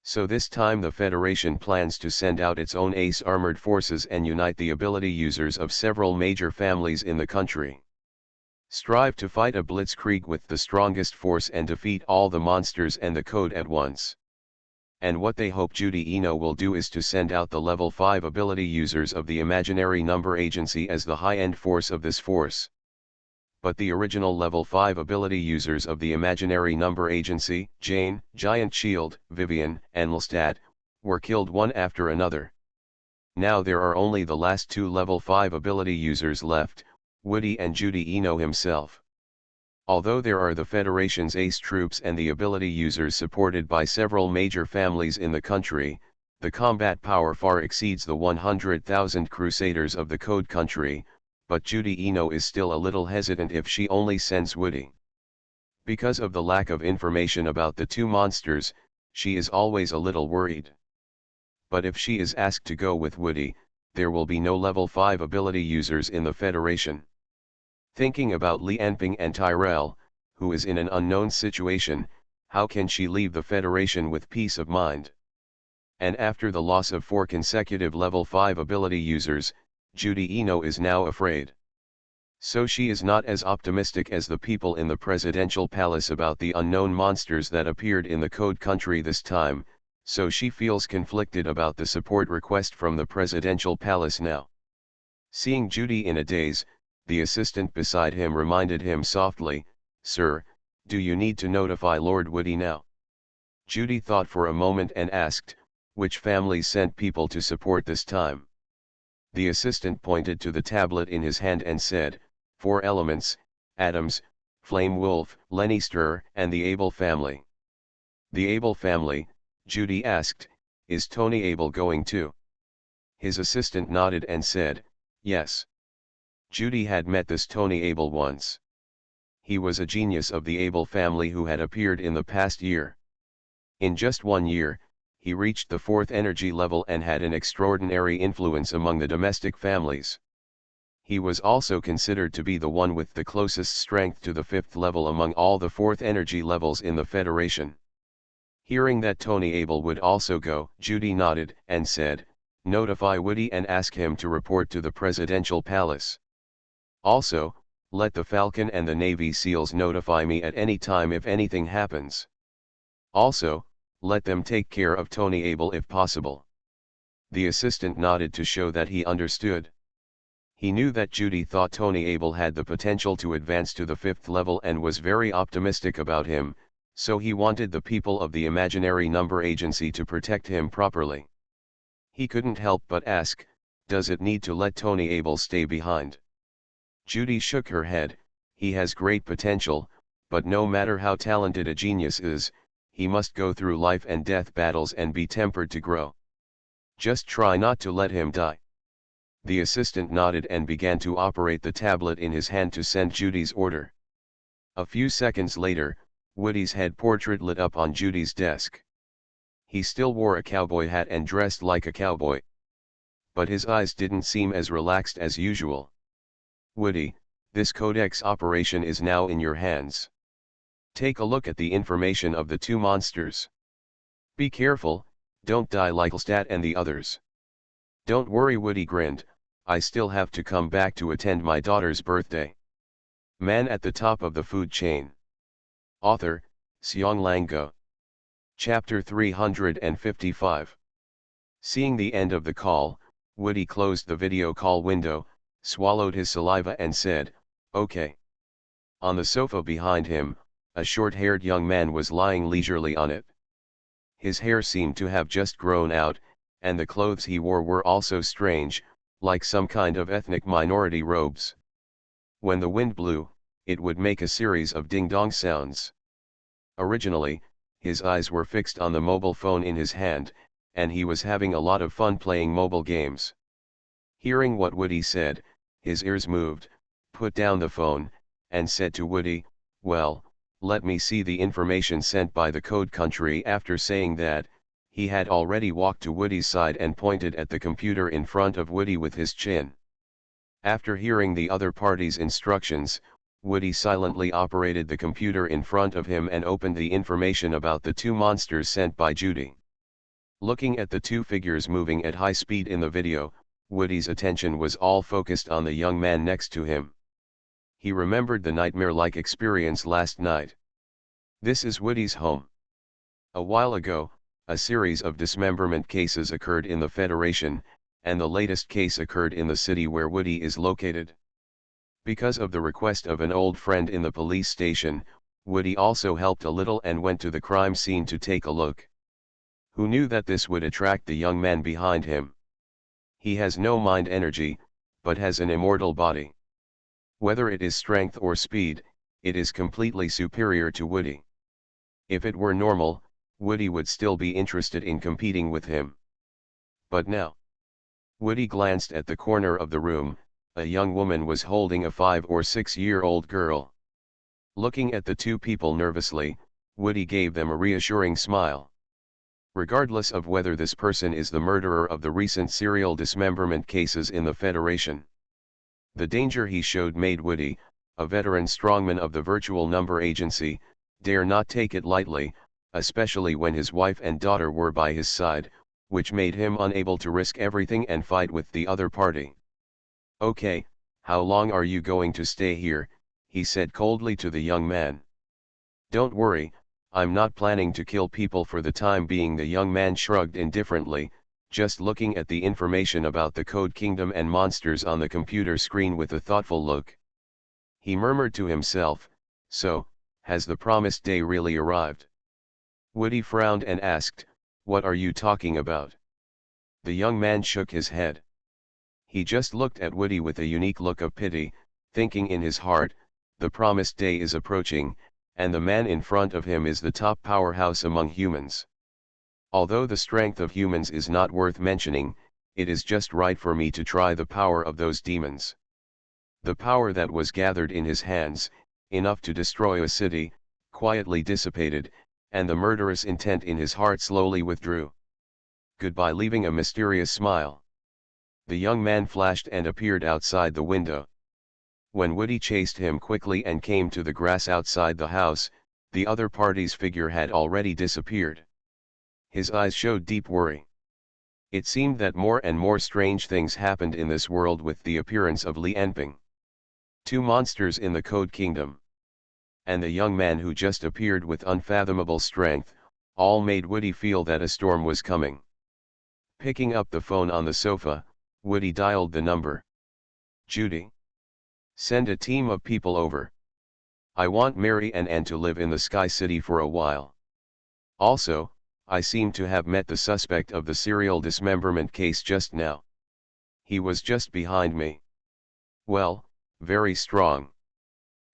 So this time the Federation plans to send out its own ace armored forces and unite the ability users of several major families in the country. Strive to fight a blitzkrieg with the strongest force and defeat all the monsters and the code at once. And what they hope Judy Eno will do is to send out the level 5 ability users of the imaginary number agency as the high-end force of this force. But the original level 5 ability users of the imaginary number agency, Jane, Giant Shield, Vivian, and Lestat, were killed one after another. Now there are only the last two level 5 ability users left, Woody and Judy Eno himself. Although there are the Federation's ace troops and the ability users supported by several major families in the country, the combat power far exceeds the 100,000 Crusaders of the Code Country, but Judy Eno is still a little hesitant if she only sends Woody. Because of the lack of information about the two monsters, she is always a little worried. But if she is asked to go with Woody, there will be no level 5 ability users in the Federation. Thinking about Li Anping and Tyrell, who is in an unknown situation, how can she leave the Federation with peace of mind? And after the loss of 4 consecutive level 5 ability users, Judy Eno is now afraid. So she is not as optimistic as the people in the presidential palace about the unknown monsters that appeared in the Code Country this time, so she feels conflicted about the support request from the presidential palace now. Seeing Judy in a daze, the assistant beside him reminded him softly, "Sir, do you need to notify Lord Woody now?" Judy thought for a moment and asked, "Which families sent people to support this time?" The assistant pointed to the tablet in his hand and said, 4 elements, Adams, Flame Wolf, Lenny Stir, and the Able family. The Able family, Judy asked, "Is Tony Able going too?" His assistant nodded and said, "Yes." Judy had met this Tony Able once. He was a genius of the Able family who had appeared in the past year. In just 1 year, he reached the 4th energy level and had an extraordinary influence among the domestic families. He was also considered to be the one with the closest strength to the 5th level among all the 4th energy levels in the Federation. Hearing that Tony Able would also go, Judy nodded and said, "Notify Woody and ask him to report to the presidential palace. Also, let the Falcon and the Navy SEALs notify me at any time if anything happens. Also, let them take care of Tony Able if possible." The assistant nodded to show that he understood. He knew that Judy thought Tony Able had the potential to advance to the 5th level and was very optimistic about him, so he wanted the people of the imaginary number agency to protect him properly. He couldn't help but ask, "Does it need to let Tony Able stay behind?" Judy shook her head. "He has great potential, but no matter how talented a genius is, he must go through life and death battles and be tempered to grow. Just try not to let him die." The assistant nodded and began to operate the tablet in his hand to send Judy's order. A few seconds later, Woody's head portrait lit up on Judy's desk. He still wore a cowboy hat and dressed like a cowboy. But his eyes didn't seem as relaxed as usual. "Woody, this Codex operation is now in your hands. Take a look at the information of the two monsters. Be careful, don't die like Lestat and the others." "Don't worry," Woody grinned, "I still have to come back to attend my daughter's birthday." Man at the Top of the Food Chain. Author, Seong Lang-go. Chapter 355. Seeing the end of the call, Woody closed the video call window, swallowed his saliva and said, "Okay." On the sofa behind him, a short-haired young man was lying leisurely on it. His hair seemed to have just grown out, and the clothes he wore were also strange, like some kind of ethnic minority robes. When the wind blew, it would make a series of ding-dong sounds. Originally, his eyes were fixed on the mobile phone in his hand, and he was having a lot of fun playing mobile games. Hearing what Woody said, his ears moved, put down the phone, and said to Woody, "Well, let me see the information sent by the Code Country." After saying that, he had already walked to Woody's side and pointed at the computer in front of Woody with his chin. After hearing the other party's instructions, Woody silently operated the computer in front of him and opened the information about the two monsters sent by Judy. Looking at the two figures moving at high speed in the video, Woody's attention was all focused on the young man next to him. He remembered the nightmare-like experience last night. This is Woody's home. A while ago, a series of dismemberment cases occurred in the Federation, and the latest case occurred in the city where Woody is located. Because of the request of an old friend in the police station, Woody also helped a little and went to the crime scene to take a look. Who knew that this would attract the young man behind him? He has no mind energy, but has an immortal body. Whether it is strength or speed, it is completely superior to Woody. If it were normal, Woody would still be interested in competing with him. But now, Woody glanced at the corner of the room. A young woman was holding a 5 or 6-year-old girl. Looking at the two people nervously, Woody gave them a reassuring smile. Regardless of whether this person is the murderer of the recent serial dismemberment cases in the Federation. The danger he showed made Woody, a veteran strongman of the Virtual Number Agency, dare not take it lightly, especially when his wife and daughter were by his side, which made him unable to risk everything and fight with the other party. "Okay, how long are you going to stay here?" he said coldly to the young man. "Don't worry, I'm not planning to kill people for the time being." The young man shrugged indifferently, just looking at the information about the Code Kingdom and monsters on the computer screen with a thoughtful look. He murmured to himself, "So, has the promised day really arrived?" Woody frowned and asked, "What are you talking about?" The young man shook his head. He just looked at Woody with a unique look of pity, thinking in his heart, the promised day is approaching, and the man in front of him is the top powerhouse among humans. Although the strength of humans is not worth mentioning, it is just right for me to try the power of those demons. The power that was gathered in his hands, enough to destroy a city, quietly dissipated, and the murderous intent in his heart slowly withdrew. Goodbye, leaving a mysterious smile. The young man flashed and appeared outside the window. When Woody chased him quickly and came to the grass outside the house, the other party's figure had already disappeared. His eyes showed deep worry. It seemed that more and more strange things happened in this world with the appearance of Li Enping. Two monsters in the Code Kingdom. And the young man who just appeared with unfathomable strength, all made Woody feel that a storm was coming. Picking up the phone on the sofa, Woody dialed the number. "Judy. Send a team of people over. I want Mary and Ann to live in the Sky City for a while. Also, I seem to have met the suspect of the serial dismemberment case just now. He was just behind me. Well, very strong.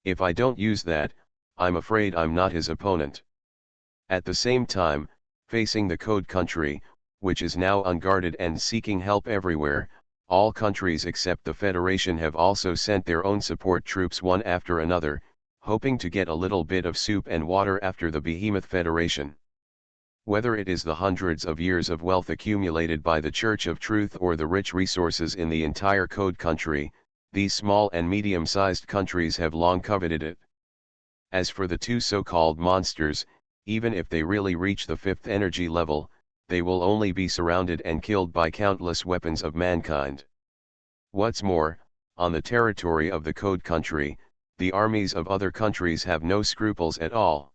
If I don't use that, I'm afraid I'm not his opponent." At the same time, facing the Code Country, which is now unguarded and seeking help everywhere, all countries except the Federation have also sent their own support troops one after another, hoping to get a little bit of soup and water after the behemoth Federation. Whether it is the hundreds of years of wealth accumulated by the Church of Truth or the rich resources in the entire Code Country, these small and medium-sized countries have long coveted it. As for the two so-called monsters, even if they really reach the 5th energy level, they will only be surrounded and killed by countless weapons of mankind. What's more, on the territory of the Code Country, the armies of other countries have no scruples at all.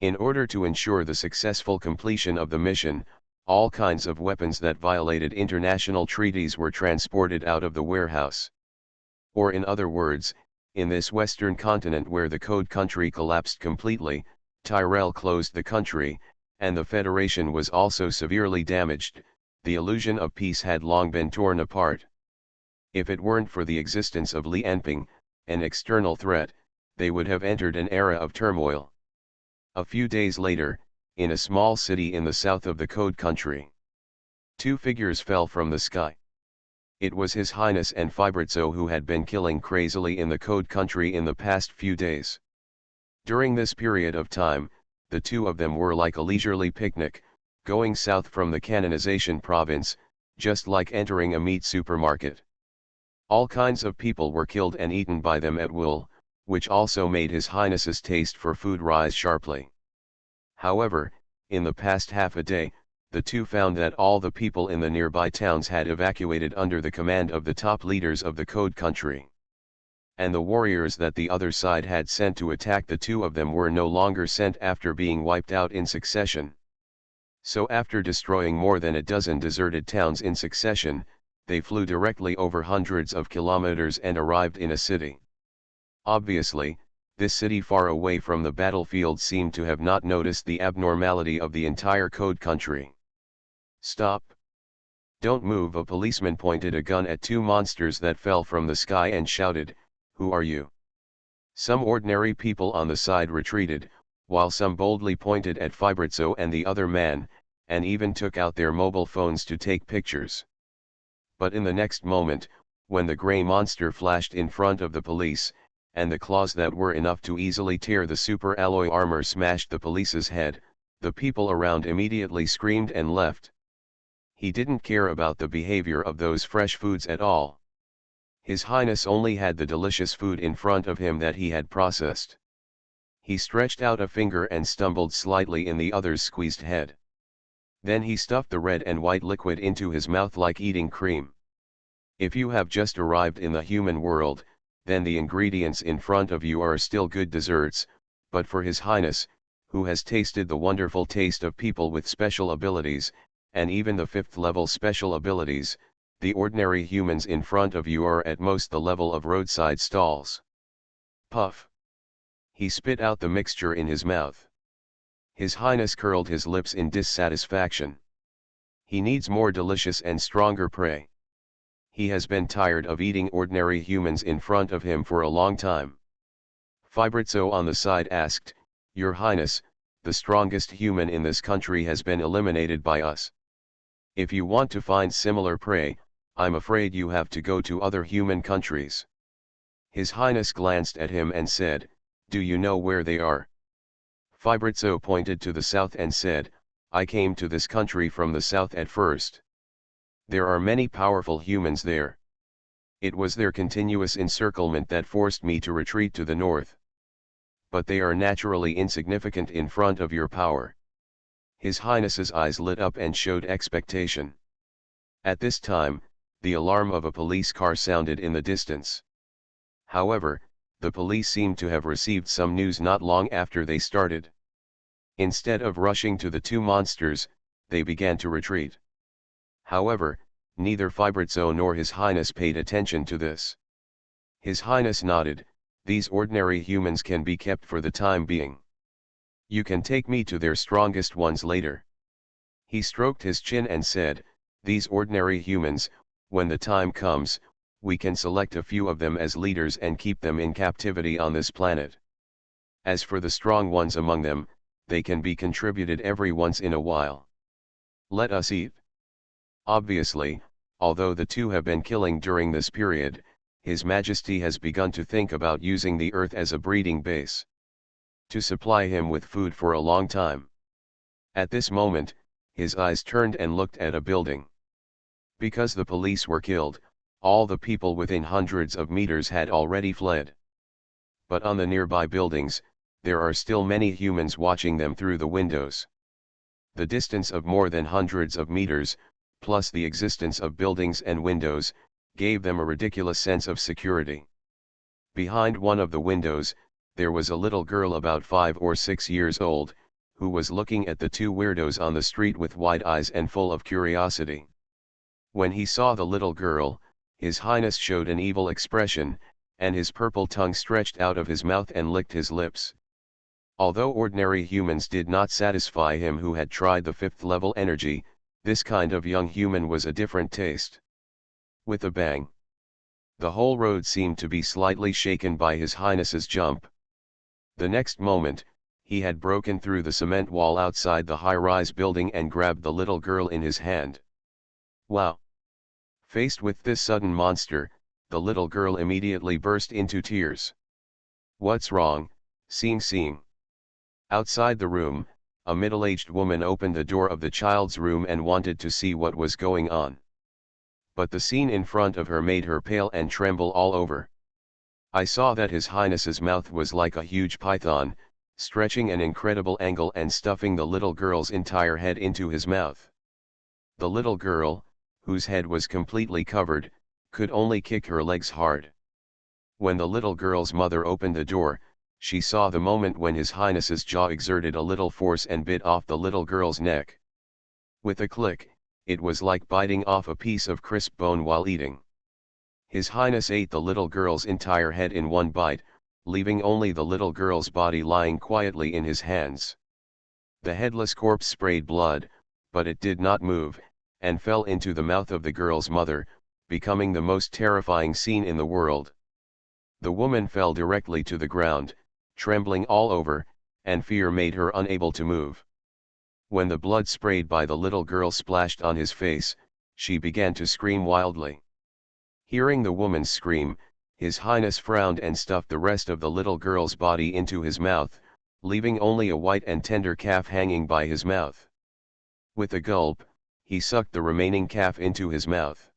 In order to ensure the successful completion of the mission, all kinds of weapons that violated international treaties were transported out of the warehouse. Or in other words, in this western continent where the Code Country collapsed completely, Tyrell closed the country, and the Federation was also severely damaged, the illusion of peace had long been torn apart. If it weren't for the existence of Li Enping, an external threat, they would have entered an era of turmoil. A few days later, in a small city in the south of the Code Country, two figures fell from the sky. It was His Highness and Fibritzo who had been killing crazily in the Code Country in the past few days. During this period of time, the two of them were like a leisurely picnic, going south from the Canonization province, just like entering a meat supermarket. All kinds of people were killed and eaten by them at will, which also made His Highness's taste for food rise sharply. However, in the past half a day, the two found that all the people in the nearby towns had evacuated under the command of the top leaders of the Code Country. And the warriors that the other side had sent to attack the two of them were no longer sent after being wiped out in succession. So after destroying more than a dozen deserted towns in succession, they flew directly over hundreds of kilometers and arrived in a city. Obviously, this city far away from the battlefield seemed to have not noticed the abnormality of the entire Code Country. "Stop! Don't move!" A policeman pointed a gun at two monsters that fell from the sky and shouted, "Who are you?" Some ordinary people on the side retreated, while some boldly pointed at Fabrizio and the other man, and even took out their mobile phones to take pictures. But in the next moment, when the grey monster flashed in front of the police, and the claws that were enough to easily tear the super alloy armor smashed the police's head, the people around immediately screamed and left. He didn't care about the behavior of those fresh foods at all. His Highness only had the delicious food in front of him that he had processed. He stretched out a finger and stumbled slightly in the other's squeezed head. Then he stuffed the red and white liquid into his mouth like eating cream. If you have just arrived in the human world, then the ingredients in front of you are still good desserts, but for His Highness, who has tasted the wonderful taste of people with special abilities, and even the 5th level special abilities, the ordinary humans in front of you are at most the level of roadside stalls. Puff! He spit out the mixture in his mouth. His Highness curled his lips in dissatisfaction. He needs more delicious and stronger prey. He has been tired of eating ordinary humans in front of him for a long time. Fabrizio on the side asked, "Your Highness, the strongest human in this country has been eliminated by us. If you want to find similar prey, I'm afraid you have to go to other human countries." His Highness glanced at him and said, "Do you know where they are?" Fabrizio pointed to the south and said, "I came to this country from the south at first. There are many powerful humans there. It was their continuous encirclement that forced me to retreat to the north. But they are naturally insignificant in front of your power." His Highness's eyes lit up and showed expectation. At this time, the alarm of a police car sounded in the distance. However, the police seemed to have received some news not long after they started. Instead of rushing to the two monsters, they began to retreat. However, neither Fabrizio nor His Highness paid attention to this. His Highness nodded, "These ordinary humans can be kept for the time being. You can take me to their strongest ones later." He stroked his chin and said, "These ordinary humans, when the time comes, we can select a few of them as leaders and keep them in captivity on this planet. As for the strong ones among them, they can be contributed every once in a while. Let us eat." Obviously, although the two have been killing during this period, His Majesty has begun to think about using the Earth as a breeding base, to supply him with food for a long time. At this moment, his eyes turned and looked at a building. Because the police were killed, all the people within hundreds of meters had already fled. But on the nearby buildings, there are still many humans watching them through the windows. The distance of more than hundreds of meters, plus the existence of buildings and windows, gave them a ridiculous sense of security. Behind one of the windows, there was a little girl about 5 or 6 years old, who was looking at the two weirdos on the street with wide eyes and full of curiosity. When he saw the little girl, His Highness showed an evil expression, and his purple tongue stretched out of his mouth and licked his lips. Although ordinary humans did not satisfy him who had tried the 5th level energy, this kind of young human was a different taste. With a bang, the whole road seemed to be slightly shaken by His Highness's jump. The next moment, he had broken through the cement wall outside the high-rise building and grabbed the little girl in his hand. Wow! Faced with this sudden monster, the little girl immediately burst into tears. "What's wrong, Seeing?" Outside the room, a middle-aged woman opened the door of the child's room and wanted to see what was going on. But the scene in front of her made her pale and tremble all over. I saw that His Highness's mouth was like a huge python, stretching an incredible angle and stuffing the little girl's entire head into his mouth. The little girl, whose head was completely covered, could only kick her legs hard. When the little girl's mother opened the door, she saw the moment when His Highness's jaw exerted a little force and bit off the little girl's neck. With a click, it was like biting off a piece of crisp bone while eating. His Highness ate the little girl's entire head in one bite, leaving only the little girl's body lying quietly in his hands. The headless corpse sprayed blood, but it did not move, and fell into the mouth of the girl's mother, becoming the most terrifying scene in the world. The woman fell directly to the ground, trembling all over, and fear made her unable to move. When the blood sprayed by the little girl splashed on his face, she began to scream wildly. Hearing the woman's scream, His Highness frowned and stuffed the rest of the little girl's body into his mouth, leaving only a white and tender calf hanging by his mouth. With a gulp, he sucked the remaining calf into his mouth.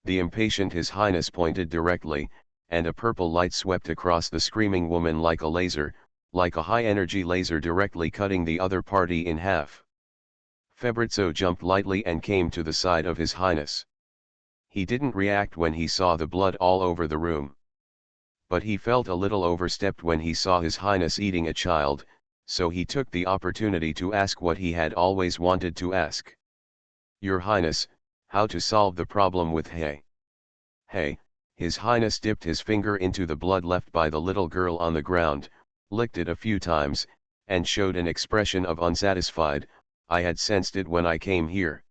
The impatient His Highness pointed directly, and a purple light swept across the screaming woman like a laser, like a high-energy laser directly cutting the other party in half. Fabrizio jumped lightly and came to the side of His Highness. He didn't react when he saw the blood all over the room. But he felt a little overstepped when he saw His Highness eating a child, so he took the opportunity to ask what he had always wanted to ask. "Your Highness, how to solve the problem with Hay?" Hay. His Highness dipped his finger into the blood left by the little girl on the ground, licked it a few times, and showed an expression of unsatisfied. "I had sensed it when I came here.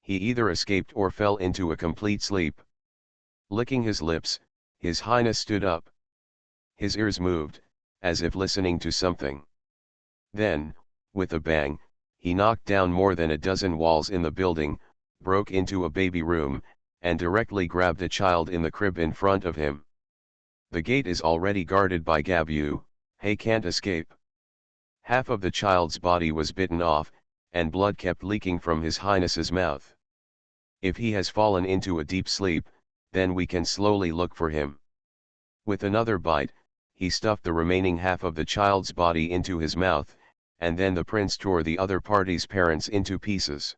He either escaped or fell into a complete sleep." Licking his lips, His Highness stood up. His ears moved, as if listening to something. Then, with a bang, he knocked down more than a dozen walls in the building, broke into a baby room, and directly grabbed a child in the crib in front of him. "The gate is already guarded by Gabu, Hay can't escape." Half of the child's body was bitten off, and blood kept leaking from His Highness's mouth. "If he has fallen into a deep sleep, then we can slowly look for him." With another bite, he stuffed the remaining half of the child's body into his mouth, and then the prince tore the other party's parents into pieces.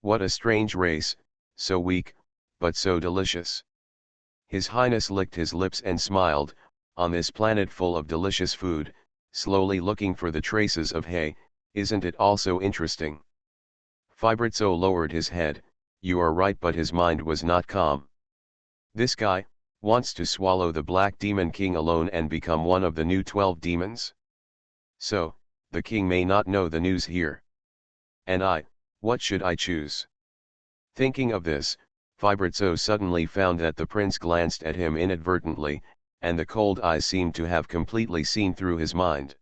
What a strange race, so weak, but so delicious. His Highness licked his lips and smiled. On this planet full of delicious food, slowly looking for the traces of Hay, isn't it also interesting? Fabrizio lowered his head. "You are right," but his mind was not calm. "This guy wants to swallow the Black Demon King alone and become one of the new 12 demons? So, the king may not know the news here. And what should I choose?" Thinking of this, Fabrizio suddenly found that the prince glanced at him inadvertently, and the cold eyes seemed to have completely seen through his mind.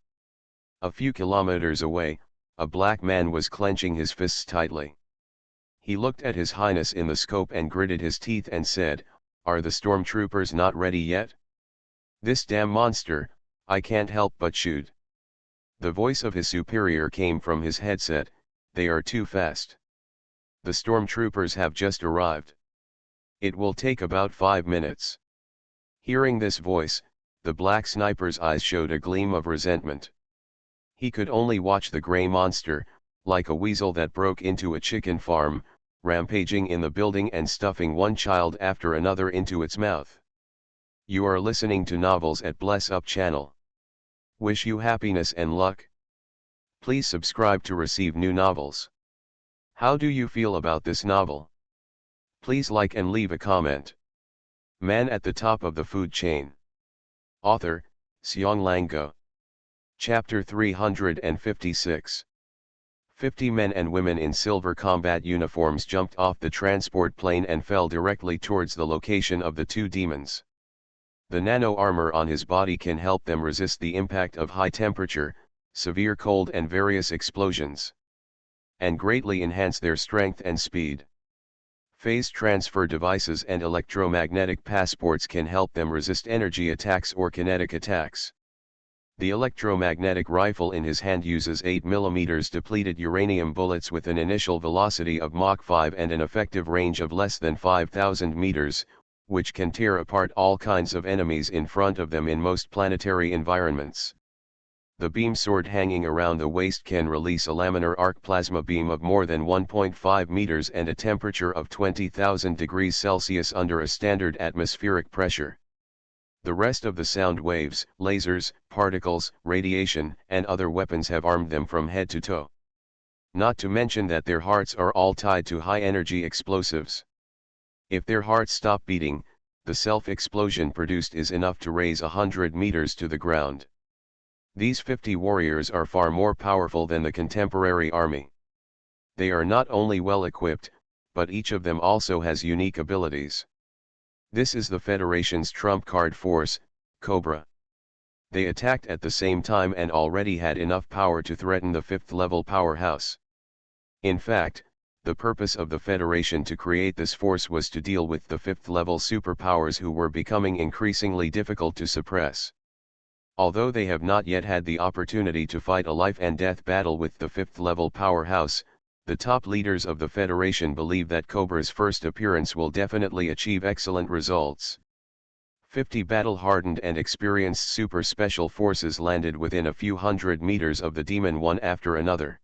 A few kilometers away, a black man was clenching his fists tightly. He looked at His Highness in the scope and gritted his teeth and said, "Are the stormtroopers not ready yet? This damn monster, I can't help but shoot." The voice of his superior came from his headset. "They are too fast. The stormtroopers have just arrived. It will take about 5 minutes." Hearing this voice, the black sniper's eyes showed a gleam of resentment. He could only watch the gray monster, like a weasel that broke into a chicken farm, rampaging in the building and stuffing one child after another into its mouth. You are listening to Novels at Bless Up channel. Wish you happiness and luck. Please subscribe to receive new novels. How do you feel about this novel? Please like and leave a comment. Man at the top of the food chain. Author, Seong Lang-go. Chapter 356. 50 men and women in silver combat uniforms jumped off the transport plane and fell directly towards the location of the 2 demons. The nano armor on his body can help them resist the impact of high temperature, severe cold and various explosions, and greatly enhance their strength and speed. Phase transfer devices and electromagnetic passports can help them resist energy attacks or kinetic attacks. The electromagnetic rifle in his hand uses 8 mm depleted uranium bullets with an initial velocity of Mach 5 and an effective range of less than 5,000 meters, which can tear apart all kinds of enemies in front of them in most planetary environments. The beam sword hanging around the waist can release a laminar arc plasma beam of more than 1.5 meters and a temperature of 20,000 degrees Celsius under a standard atmospheric pressure. The rest of the sound waves, lasers, particles, radiation, and other weapons have armed them from head to toe. Not to mention that their hearts are all tied to high-energy explosives. If their hearts stop beating, the self-explosion produced is enough to raise 100 meters to the ground. These 50 warriors are far more powerful than the contemporary army. They are not only well equipped, but each of them also has unique abilities. This is the Federation's trump card force, Cobra. They attacked at the same time and already had enough power to threaten the 5th level powerhouse. In fact, the purpose of the Federation to create this force was to deal with the 5th level superpowers who were becoming increasingly difficult to suppress. Although they have not yet had the opportunity to fight a life and death battle with the 5th level powerhouse, the top leaders of the Federation believe that Cobra's first appearance will definitely achieve excellent results. 50 battle-hardened and experienced super special forces landed within a few hundred meters of the demon one after another.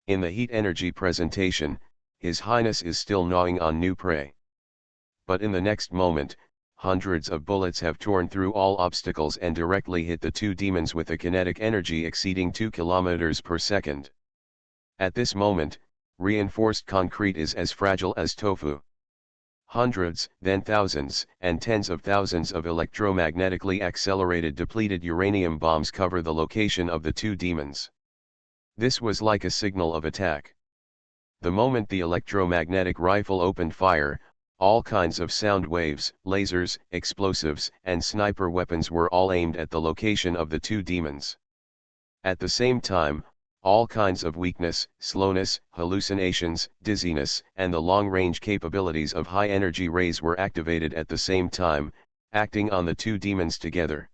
In the heat energy presentation, His Highness is still gnawing on new prey. But in the next moment, hundreds of bullets have torn through all obstacles and directly hit the two demons with a kinetic energy exceeding 2 kilometers per second. At this moment, reinforced concrete is as fragile as tofu. Hundreds, then thousands, and tens of thousands of electromagnetically accelerated depleted uranium bombs cover the location of the two demons. This was like a signal of attack. The moment the electromagnetic rifle opened fire, all kinds of sound waves, lasers, explosives, and sniper weapons were all aimed at the location of the two demons. At the same time, all kinds of weakness, slowness, hallucinations, dizziness, and the long-range capabilities of high-energy rays were activated at the same time, acting on the two demons together.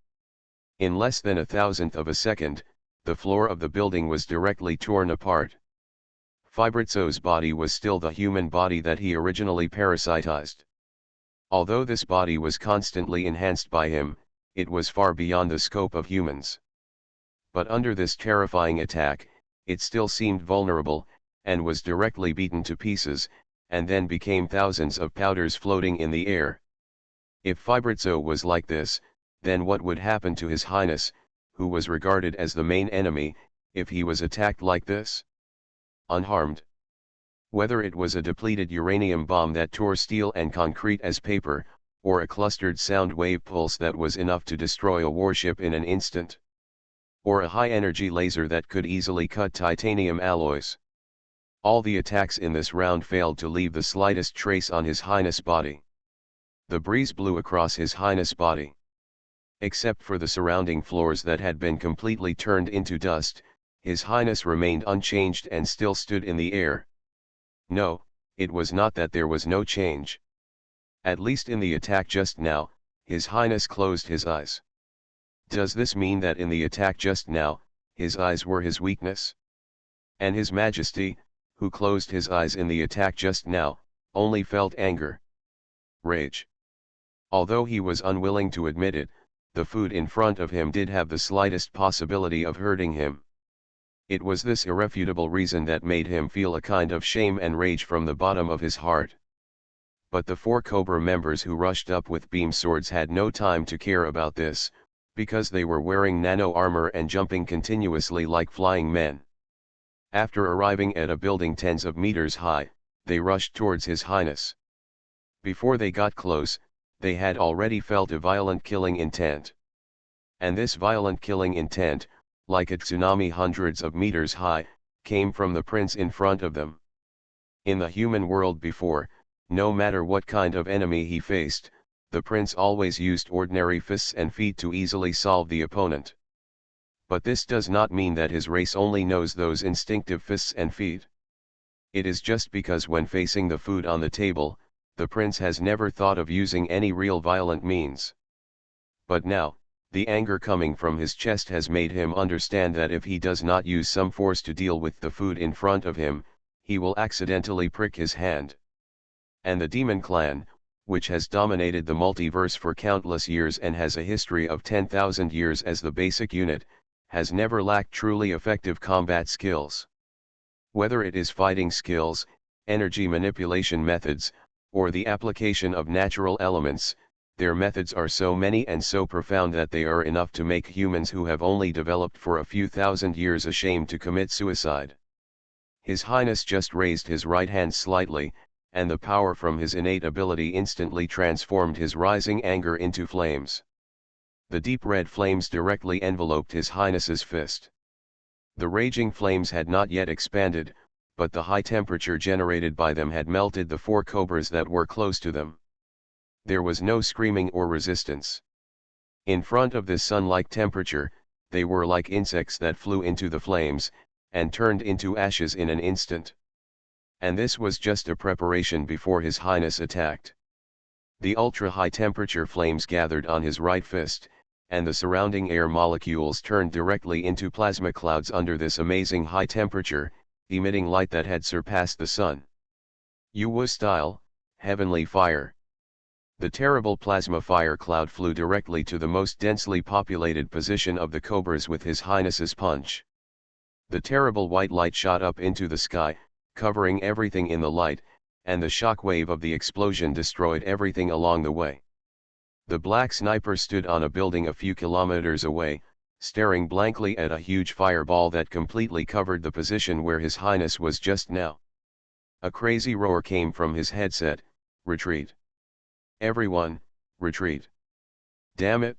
In less than 1,000th of a second, the floor of the building was directly torn apart. Fibrizzo's body was still the human body that he originally parasitized. Although this body was constantly enhanced by him, it was far beyond the scope of humans. But under this terrifying attack, it still seemed vulnerable, and was directly beaten to pieces, and then became thousands of powders floating in the air. If Fibrizzo was like this, then what would happen to His Highness, who was regarded as the main enemy, if he was attacked like this? Unharmed. Whether it was a depleted uranium bomb that tore steel and concrete as paper, or a clustered sound wave pulse that was enough to destroy a warship in an instant. Or a high-energy laser that could easily cut titanium alloys. All the attacks in this round failed to leave the slightest trace on His Highness' body. The breeze blew across His Highness' body. Except for the surrounding floors that had been completely turned into dust, His Highness remained unchanged and still stood in the air. No, it was not that there was no change. At least in the attack just now, His Highness closed his eyes. Does this mean that in the attack just now, his eyes were his weakness? And His Majesty, who closed his eyes in the attack just now, only felt anger. Rage. Although he was unwilling to admit it, the food in front of him did have the slightest possibility of hurting him. It was this irrefutable reason that made him feel a kind of shame and rage from the bottom of his heart. But the 4 Cobra members who rushed up with beam swords had no time to care about this, because they were wearing nano armor and jumping continuously like flying men. After arriving at a building tens of meters high, they rushed towards His Highness. Before they got close, they had already felt a violent killing intent. And this violent killing intent, like a tsunami hundreds of meters high, came from the prince in front of them. In the human world before, no matter what kind of enemy he faced, the prince always used ordinary fists and feet to easily solve the opponent. But this does not mean that his race only knows those instinctive fists and feet. It is just because when facing the food on the table, the prince has never thought of using any real violent means. But now, the anger coming from his chest has made him understand that if he does not use some force to deal with the food in front of him, he will accidentally prick his hand. And the demon clan, which has dominated the multiverse for countless years and has a history of 10,000 years as the basic unit, has never lacked truly effective combat skills. Whether it is fighting skills, energy manipulation methods, or the application of natural elements, their methods are so many and so profound that they are enough to make humans who have only developed for a few thousand years ashamed to commit suicide. His Highness just raised his right hand slightly, and the power from his innate ability instantly transformed his rising anger into flames. The deep red flames directly enveloped his Highness's fist. The raging flames had not yet expanded, but the high temperature generated by them had melted the 4 cobras that were close to them. There was no screaming or resistance. In front of this sun-like temperature, they were like insects that flew into the flames, and turned into ashes in an instant. And this was just a preparation before His Highness attacked. The ultra-high temperature flames gathered on his right fist, and the surrounding air molecules turned directly into plasma clouds under this amazing high temperature, emitting light that had surpassed the sun. Yuwu style, heavenly fire. The terrible plasma fire cloud flew directly to the most densely populated position of the cobras with His Highness's punch. The terrible white light shot up into the sky, covering everything in the light, and the shock wave of the explosion destroyed everything along the way. The black sniper stood on a building a few kilometers away, staring blankly at a huge fireball that completely covered the position where His Highness was just now. A crazy roar came from his headset, "Retreat! Everyone, retreat! Damn it!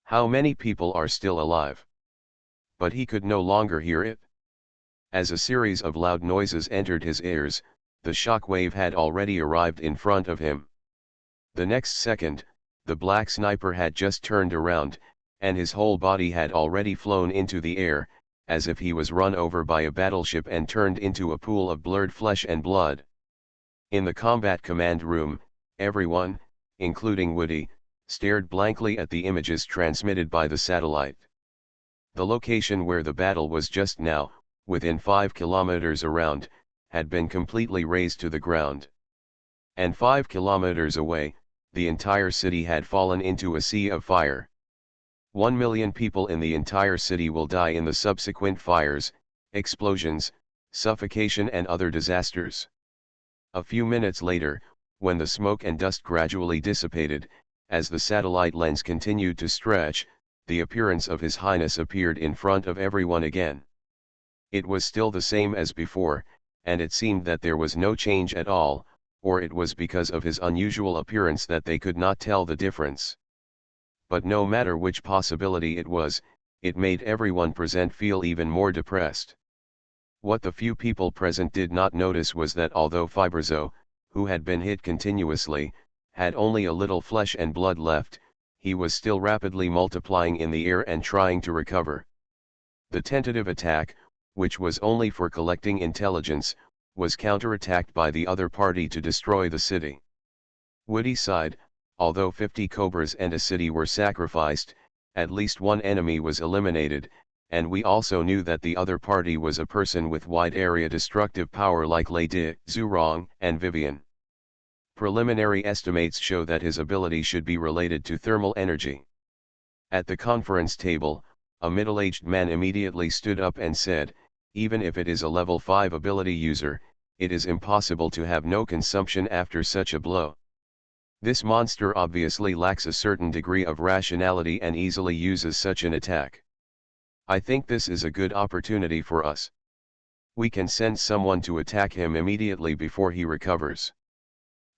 How many people are still alive?" But he could no longer hear it. As a series of loud noises entered his ears, the shock wave had already arrived in front of him. The next second, the black sniper had just turned around, and his whole body had already flown into the air, as if he was run over by a battleship and turned into a pool of blurred flesh and blood. In the combat command room, everyone, including Woody, stared blankly at the images transmitted by the satellite. The location where the battle was just now, within 5 kilometers around, had been completely razed to the ground. And 5 kilometers away, the entire city had fallen into a sea of fire. 1 million people in the entire city will die in the subsequent fires, explosions, suffocation and other disasters. A few minutes later, when the smoke and dust gradually dissipated, as the satellite lens continued to stretch, the appearance of His Highness appeared in front of everyone again. It was still the same as before, and it seemed that there was no change at all, or it was because of his unusual appearance that they could not tell the difference. But no matter which possibility it was, it made everyone present feel even more depressed. What the few people present did not notice was that although Fibrazo, who had been hit continuously, had only a little flesh and blood left, he was still rapidly multiplying in the air and trying to recover. The tentative attack, which was only for collecting intelligence, was counterattacked by the other party to destroy the city. Woody sighed. Although 50 cobras and a city were sacrificed, at least one enemy was eliminated, and we also knew that the other party was a person with wide area destructive power like Lady Zhurong and Vivian. Preliminary estimates show that his ability should be related to thermal energy. At the conference table, a middle-aged man immediately stood up and said, "Even if it is a level 5 ability user, it is impossible to have no consumption after such a blow. This monster obviously lacks a certain degree of rationality and easily uses such an attack. I think this is a good opportunity for us. We can send someone to attack him immediately before he recovers."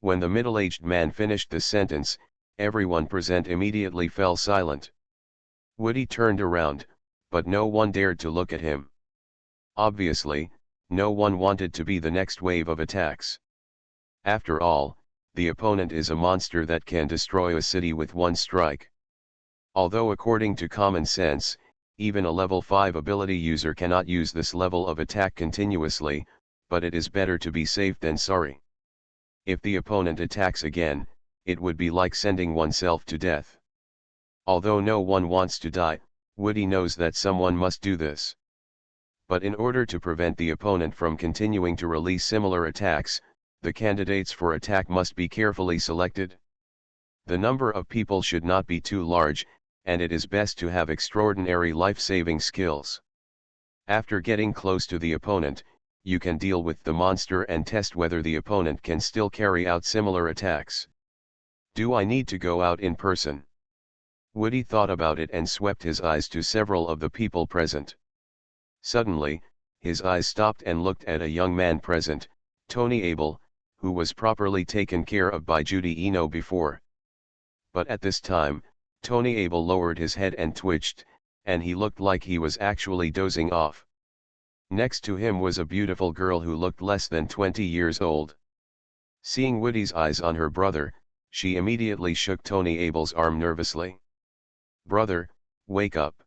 When the middle-aged man finished the sentence, everyone present immediately fell silent. Woody turned around, but no one dared to look at him. Obviously, no one wanted to be the next wave of attacks. After all, the opponent is a monster that can destroy a city with one strike. Although according to common sense, even a level 5 ability user cannot use this level of attack continuously, but it is better to be safe than sorry. If the opponent attacks again, it would be like sending oneself to death. Although no one wants to die, Woody knows that someone must do this. But in order to prevent the opponent from continuing to release similar attacks, the candidates for attack must be carefully selected. The number of people should not be too large, and it is best to have extraordinary life-saving skills. After getting close to the opponent, you can deal with the monster and test whether the opponent can still carry out similar attacks. Do I need to go out in person? Woody thought about it and swept his eyes to several of the people present. Suddenly, his eyes stopped and looked at a young man present, Tony Abel, who was properly taken care of by Judy Eno before. But at this time, Tony Abel lowered his head and twitched, and he looked like he was actually dozing off. Next to him was a beautiful girl who looked less than 20 years old. Seeing Woody's eyes on her brother, she immediately shook Tony Abel's arm nervously. "Brother, wake up."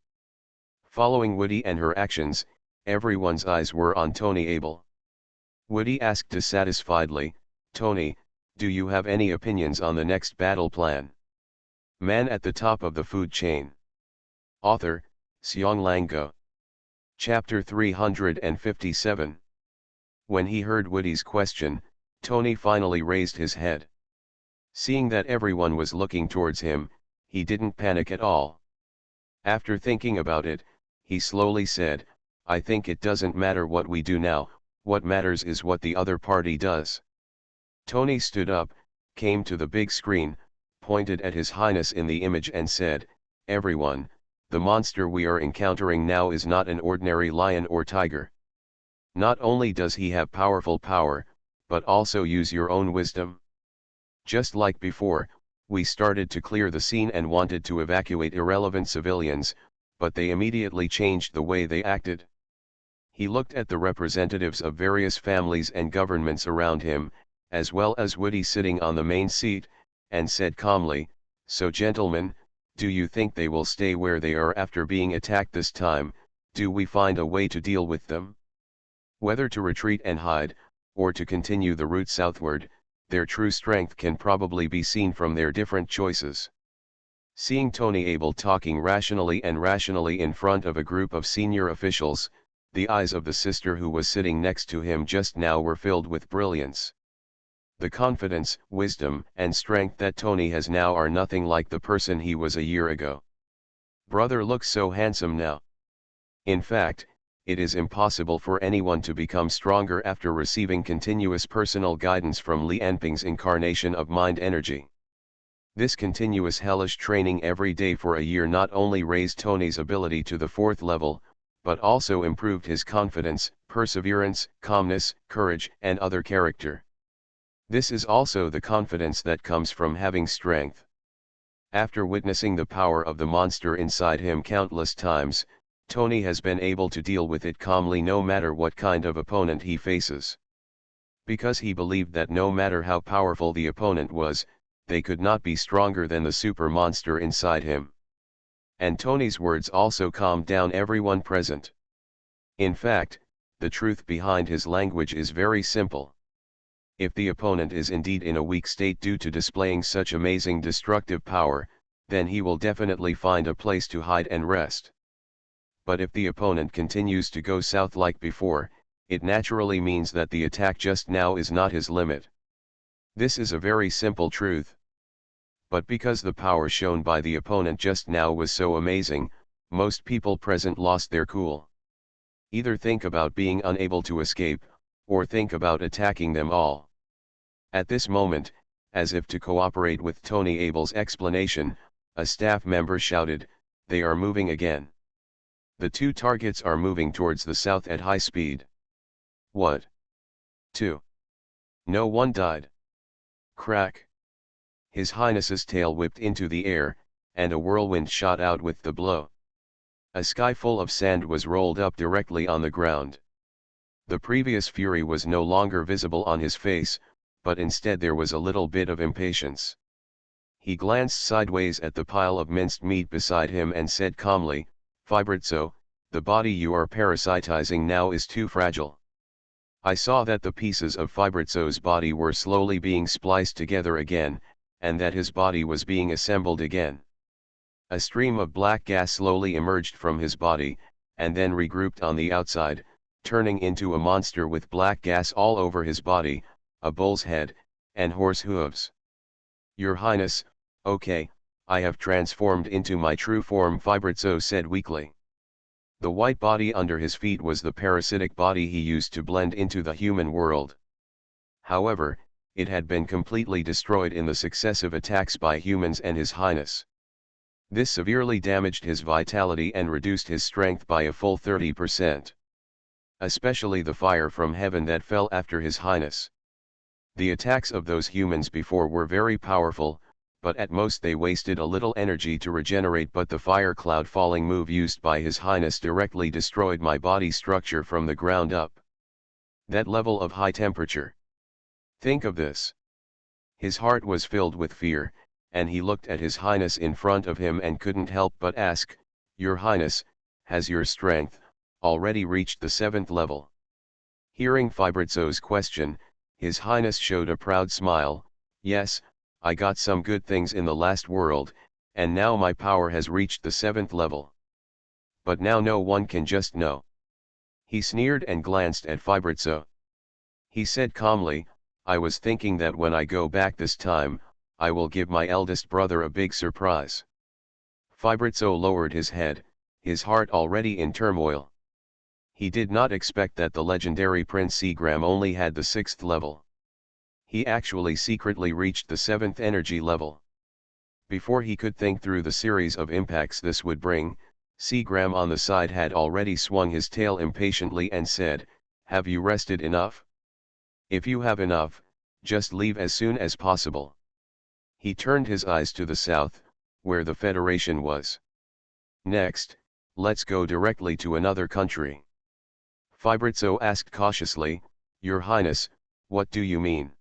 Following Woody and her actions, everyone's eyes were on Tony Abel. Woody asked dissatisfiedly, "Tony, do you have any opinions on the next battle plan?" Man at the top of the food chain. Author, Seong Lang-go. Chapter 357. When he heard Woody's question, Tony finally raised his head. Seeing that everyone was looking towards him, he didn't panic at all. After thinking about it, he slowly said, "I think it doesn't matter what we do now, what matters is what the other party does." Tony stood up, came to the big screen, pointed at His Highness in the image and said, "Everyone, the monster we are encountering now is not an ordinary lion or tiger. Not only does he have powerful power, but also use your own wisdom. Just like before, we started to clear the scene and wanted to evacuate irrelevant civilians, but they immediately changed the way they acted." He looked at the representatives of various families and governments around him, as well as Woody sitting on the main seat, and said calmly, "So gentlemen, do you think they will stay where they are after being attacked this time? Do we find a way to deal with them? Whether to retreat and hide, or to continue the route southward, their true strength can probably be seen from their different choices." Seeing Tony Abel talking rationally in front of a group of senior officials, the eyes of the sister who was sitting next to him just now were filled with brilliance. The confidence, wisdom, and strength that Tony has now are nothing like the person he was a year ago. Brother looks so handsome now. In fact, it is impossible for anyone to become stronger after receiving continuous personal guidance from Li Anping's incarnation of mind energy. This continuous hellish training every day for a year not only raised Tony's ability to the 4th level, but also improved his confidence, perseverance, calmness, courage, and other character. This is also the confidence that comes from having strength. After witnessing the power of the monster inside him countless times, Tony has been able to deal with it calmly no matter what kind of opponent he faces. Because he believed that no matter how powerful the opponent was, they could not be stronger than the super monster inside him. And Tony's words also calmed down everyone present. In fact, the truth behind his language is very simple. If the opponent is indeed in a weak state due to displaying such amazing destructive power, then he will definitely find a place to hide and rest. But if the opponent continues to go south like before, it naturally means that the attack just now is not his limit. This is a very simple truth. But because the power shown by the opponent just now was so amazing, most people present lost their cool. Either think about being unable to escape, or think about attacking them all. At this moment, as if to cooperate with Tony Abel's explanation, a staff member shouted, "They are moving again. The two targets are moving towards the south at high speed." What? 2. No one died. Crack. His Highness's tail whipped into the air, and a whirlwind shot out with the blow. A sky full of sand was rolled up directly on the ground. The previous fury was no longer visible on his face, but instead there was a little bit of impatience. He glanced sideways at the pile of minced meat beside him and said calmly, "Fibritzo, the body you are parasitizing now is too fragile." I saw that the pieces of Fibritzo's body were slowly being spliced together again, and that his body was being assembled again. A stream of black gas slowly emerged from his body, and then regrouped on the outside, turning into a monster with black gas all over his body, a bull's head, and horse hooves. "Your Highness, okay, I have transformed into my true form, Fibritzo said weakly. The white body under his feet was the parasitic body he used to blend into the human world. However, it had been completely destroyed in the successive attacks by humans and His Highness. This severely damaged his vitality and reduced his strength by a full 30%. Especially the fire from heaven that fell after His Highness. The attacks of those humans before were very powerful, but at most they wasted a little energy to regenerate, but the fire cloud falling move used by His Highness directly destroyed my body structure from the ground up. That level of high temperature. Think of this. His heart was filled with fear, and he looked at His Highness in front of him and couldn't help but ask, "Your Highness, has your strength already reached the 7th level?" Hearing Fibritzo's question, His Highness showed a proud smile. "Yes, I got some good things in the last world, and now my power has reached the 7th level. But now no one can just know." He sneered and glanced at Fibritzo. He said calmly, "I was thinking that when I go back this time, I will give my eldest brother a big surprise." Fibritzo lowered his head, his heart already in turmoil. He did not expect that the legendary Prince Seagram only had the 6th level. He actually secretly reached the 7th energy level. Before he could think through the series of impacts this would bring, Seagram on the side had already swung his tail impatiently and said, "Have you rested enough? If you have enough, just leave as soon as possible." He turned his eyes to the south, where the Federation was. "Next, let's go directly to another country." Fibritzo asked cautiously, "Your Highness, what do you mean?"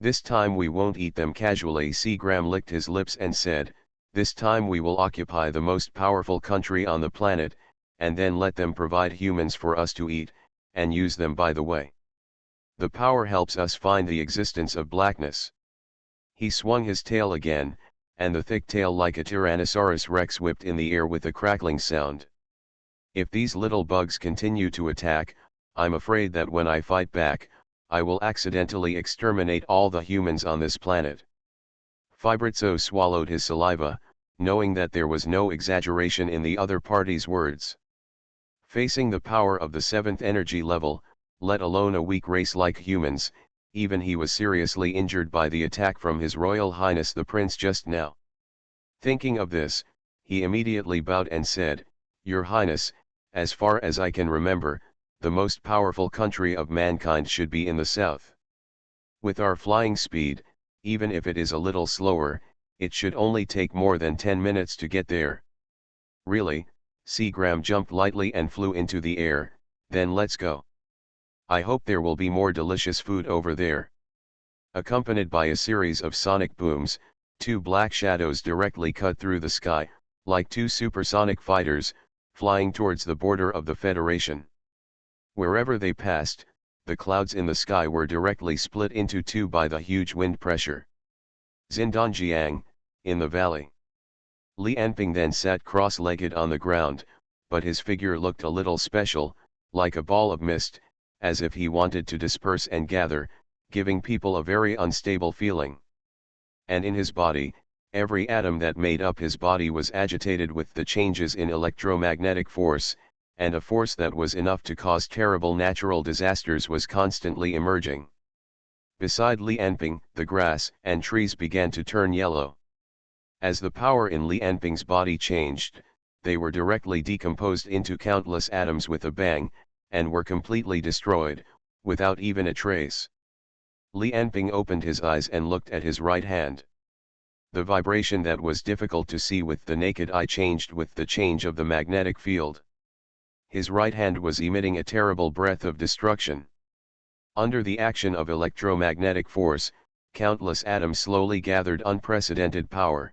"This time we won't eat them casually." Seagram licked his lips and said, "This time we will occupy the most powerful country on the planet, and then let them provide humans for us to eat, and use them by the way. The power helps us find the existence of blackness." He swung his tail again, and the thick tail like a Tyrannosaurus Rex whipped in the air with a crackling sound. "If these little bugs continue to attack, I'm afraid that when I fight back, I will accidentally exterminate all the humans on this planet." Fibritzo swallowed his saliva, knowing that there was no exaggeration in the other party's words. Facing the power of the 7th energy level, let alone a weak race like humans, even he was seriously injured by the attack from His Royal Highness the Prince just now. Thinking of this, he immediately bowed and said, "Your Highness, as far as I can remember, the most powerful country of mankind should be in the south. With our flying speed, even if it is a little slower, it should only take more than 10 minutes to get there." "Really?" Seagram jumped lightly and flew into the air. "Then let's go. I hope there will be more delicious food over there." Accompanied by a series of sonic booms, 2 black shadows directly cut through the sky, like 2 supersonic fighters, flying towards the border of the Federation. Wherever they passed, the clouds in the sky were directly split into 2 by the huge wind pressure. Xindanjiang, in the valley. Li Anping then sat cross-legged on the ground, but his figure looked a little special, like a ball of mist, as if he wanted to disperse and gather, giving people a very unstable feeling. And in his body, every atom that made up his body was agitated with the changes in electromagnetic force, and a force that was enough to cause terrible natural disasters was constantly emerging. Beside Li Anping, the grass and trees began to turn yellow. As the power in Li Anping's body changed, they were directly decomposed into countless atoms with a bang, and were completely destroyed, without even a trace. Li Anping opened his eyes and looked at his right hand. The vibration that was difficult to see with the naked eye changed with the change of the magnetic field. His right hand was emitting a terrible breath of destruction. Under the action of electromagnetic force, countless atoms slowly gathered unprecedented power.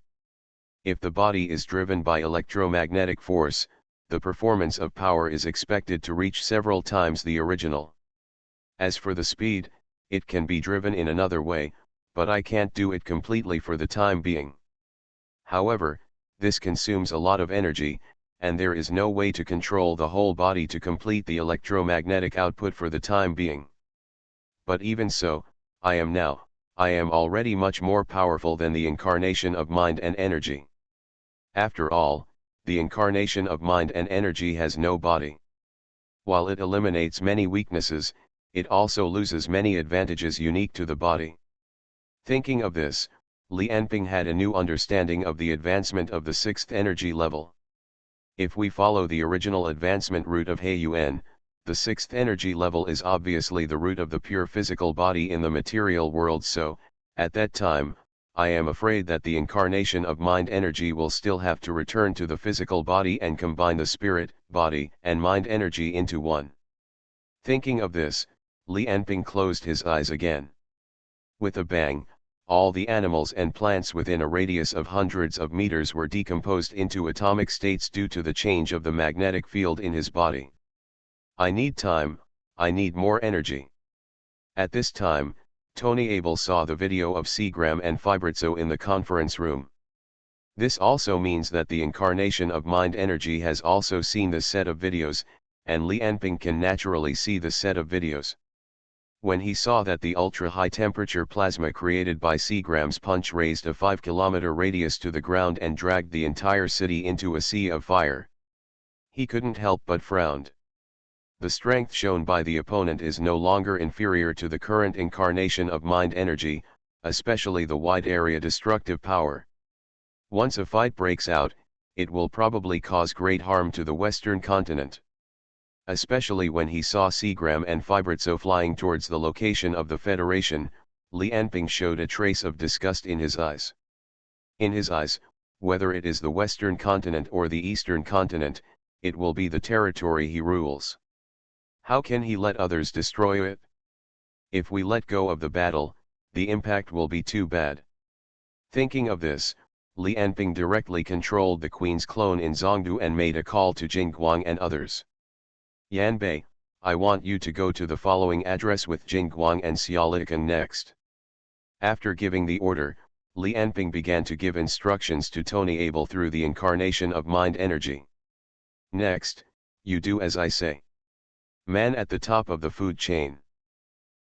If the body is driven by electromagnetic force, the performance of power is expected to reach several times the original. As for the speed, it can be driven in another way, but I can't do it completely for the time being. However, this consumes a lot of energy, and there is no way to control the whole body to complete the electromagnetic output for the time being. But even so, I am now I am already much more powerful than the incarnation of mind and energy. After all, the incarnation of mind and energy has no body. While it eliminates many weaknesses, it also loses many advantages unique to the body. Thinking of this, Li Enping had a new understanding of the advancement of the sixth energy level. If we follow the original advancement route of Heiyuan, the sixth energy level is obviously the root of the pure physical body in the material world, so, at that time, I am afraid that the incarnation of mind energy will still have to return to the physical body and combine the spirit, body, and mind energy into one. Thinking of this, Li Enping closed his eyes again. With a bang, all the animals and plants within a radius of hundreds of meters were decomposed into atomic states due to the change of the magnetic field in his body. I need time, I need more energy. At this time, Tony Abel saw the video of Seagram and Fabrizio in the conference room. This also means that the incarnation of mind energy has also seen the set of videos, and Li Enping can naturally see the set of videos. When he saw that the ultra-high temperature plasma created by Seagram's punch raised a 5-kilometer radius to the ground and dragged the entire city into a sea of fire, he couldn't help but frowned. The strength shown by the opponent is no longer inferior to the current incarnation of mind energy, especially the wide area destructive power. Once a fight breaks out, it will probably cause great harm to the Western continent. Especially when he saw Seagram and Fabrizio flying towards the location of the Federation, Li Enping showed a trace of disgust in his eyes. In his eyes, whether it is the Western continent or the Eastern continent, it will be the territory he rules. How can he let others destroy it? If we let go of the battle, the impact will be too bad. Thinking of this, Li Enping directly controlled the Queen's clone in Zhongdu and made a call to Jingguang and others. Yanbei, I want you to go to the following address with Jingguang and SpecialAbilities next. After giving the order, Li Enping began to give instructions to Tony Abel through the incarnation of mind energy. Next, you do as I say. Man at the top of the food chain.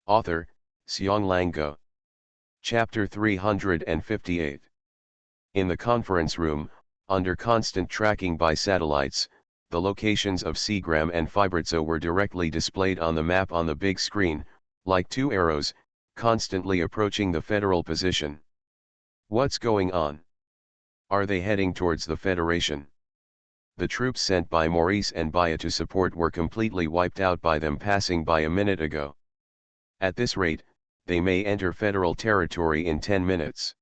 Author, Xiong Go. Chapter 358. In the conference room, under constant tracking by satellites, the locations of Seagram and Fabrizio were directly displayed on the map on the big screen, like two arrows, constantly approaching the federal position. What's going on? Are they heading towards the Federation? The troops sent by Maurice and Baya to support were completely wiped out by them passing by a minute ago. At this rate, they may enter federal territory in 10 minutes.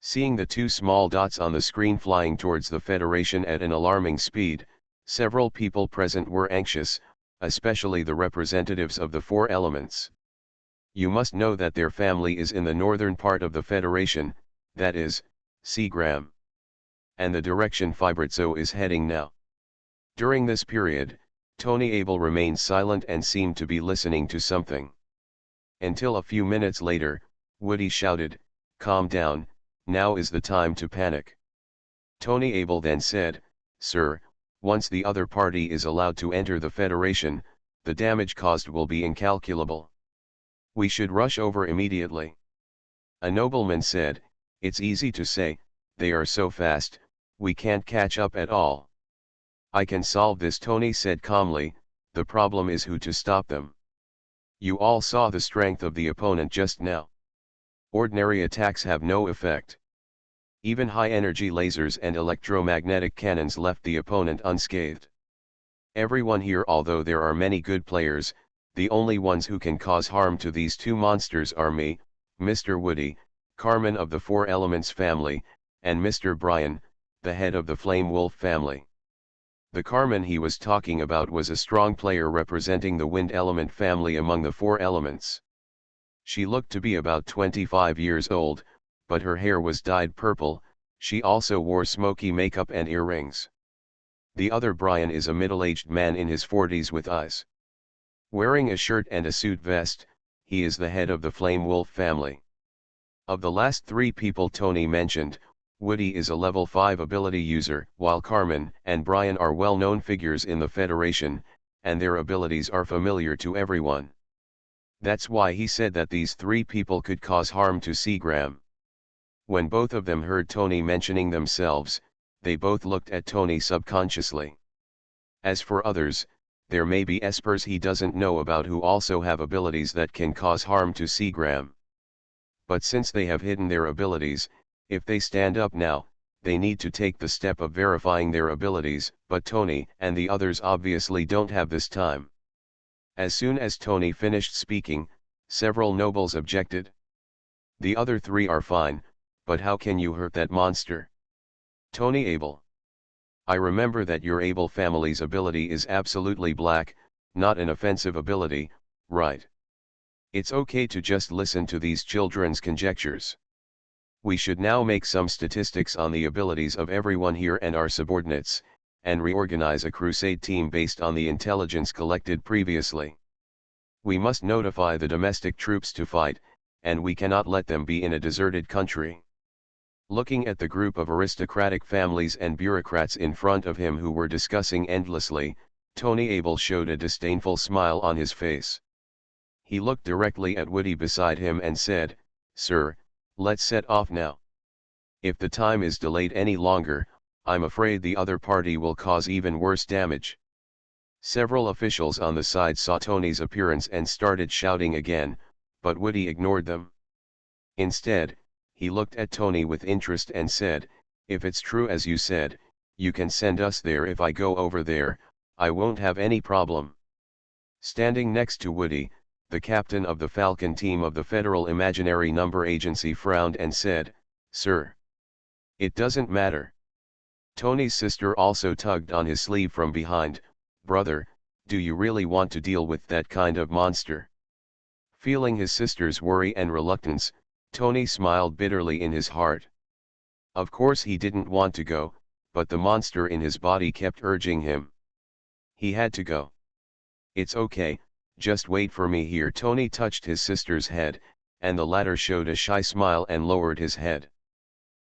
Seeing the two small dots on the screen flying towards the Federation at an alarming speed, several people present were anxious, especially the representatives of the four elements. You must know that their family is in the northern part of the Federation, that is, Seagram. And the direction Fabrizio is heading now. During this period, Tony Abel remained silent and seemed to be listening to something. Until a few minutes later, Woody shouted, "Calm down, now is the time to panic." Tony Abel then said, "Sir, once the other party is allowed to enter the Federation, the damage caused will be incalculable. We should rush over immediately." A nobleman said, "It's easy to say, they are so fast, we can't catch up at all." "I can solve this," Tony said calmly, "the problem is who to stop them. You all saw the strength of the opponent just now. Ordinary attacks have no effect. Even high-energy lasers and electromagnetic cannons left the opponent unscathed. Everyone here, although there are many good players, the only ones who can cause harm to these two monsters are me, Mr. Woody, Carmen of the Four Elements family, and Mr. Brian, the head of the Flame Wolf family." The Carmen he was talking about was a strong player representing the Wind Element family among the four elements. She looked to be about 25 years old, but her hair was dyed purple. She also wore smoky makeup and earrings. The other Brian is a middle-aged man in his 40s with eyes. Wearing a shirt and a suit vest, he is the head of the Flame Wolf family. Of the last three people Tony mentioned, Woody is a level 5 ability user, while Carmen and Brian are well-known figures in the Federation, and their abilities are familiar to everyone. That's why he said that these three people could cause harm to Seagram. When both of them heard Tony mentioning themselves, they both looked at Tony subconsciously. As for others, there may be espers he doesn't know about who also have abilities that can cause harm to Seagram. But since they have hidden their abilities, if they stand up now, they need to take the step of verifying their abilities, but Tony and the others obviously don't have this time. As soon as Tony finished speaking, several nobles objected. The other three are fine, but how can you hurt that monster? Tony Abel. I remember that your Abel family's ability is absolutely black, not an offensive ability, right? It's okay to just listen to these children's conjectures. We should now make some statistics on the abilities of everyone here and our subordinates, and reorganize a crusade team based on the intelligence collected previously. We must notify the domestic troops to fight, and we cannot let them be in a deserted country. Looking at the group of aristocratic families and bureaucrats in front of him who were discussing endlessly, Tony Abel showed a disdainful smile on his face. He looked directly at Woody beside him and said, "Sir, let's set off now. If the time is delayed any longer, I'm afraid the other party will cause even worse damage." Several officials on the side saw Tony's appearance and started shouting again, but Woody ignored them. Instead, he looked at Tony with interest and said, "If it's true as you said, you can send us there. If I go over there, I won't have any problem." Standing next to Woody, the captain of the Falcon team of the Federal Imaginary Number Agency frowned and said, "Sir, it doesn't matter." Tony's sister also tugged on his sleeve from behind. "Brother, do you really want to deal with that kind of monster?" Feeling his sister's worry and reluctance, Tony smiled bitterly in his heart. Of course he didn't want to go, but the monster in his body kept urging him. He had to go. "It's okay, just wait for me here." Tony touched his sister's head, and the latter showed a shy smile and lowered his head.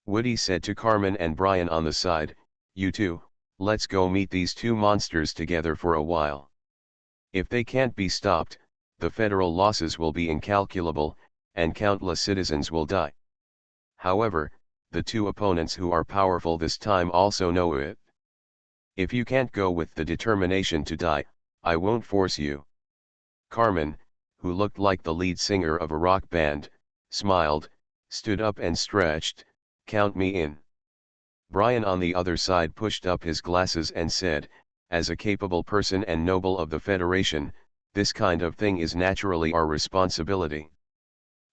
Woody said to Carmen and Brian on the side, "You two, let's go meet these two monsters together for a while. If they can't be stopped, the federal losses will be incalculable, and countless citizens will die. However, the two opponents who are powerful this time also know it. If you can't go with the determination to die, I won't force you." Carmen, who looked like the lead singer of a rock band, smiled, stood up and stretched, "Count me in." Brian on the other side pushed up his glasses and said, "As a capable person and noble of the Federation, this kind of thing is naturally our responsibility."